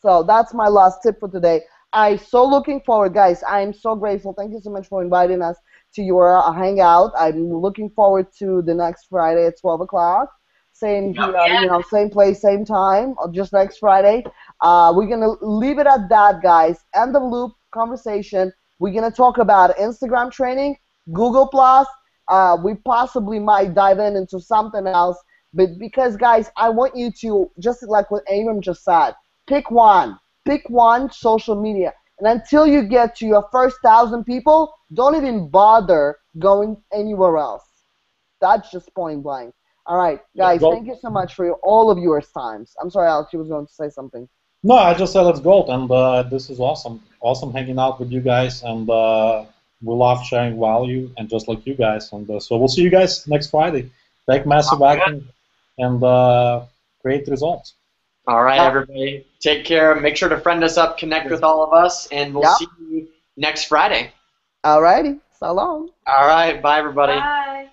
So that's my last tip for today. I'm so looking forward, guys. I'm so grateful. Thank you so much for inviting us to your hangout. I'm looking forward to the next Friday at 12 o'clock. Same here, same place, same time, just next Friday. We're going to leave it at that, guys. End of loop conversation. We're going to talk about Instagram training, Google+. We possibly might dive into something else. But because, guys, I want you to, just like what Abram just said, pick one social media. And until you get to your first 1,000 people, don't even bother going anywhere else. That's just point blank. All right, guys, thank you so much for all of your times. I'm sorry, Alex, you was going to say something. No, I just said let's go, and this is awesome. Awesome hanging out with you guys, and we love sharing value, and just like you guys. And so we'll see you guys next Friday. Take massive action and create results. All right, everybody. Take care. Make sure to friend us up, connect with all of us, and we'll see you next Friday. All righty. So long. All right. Bye, everybody. Bye.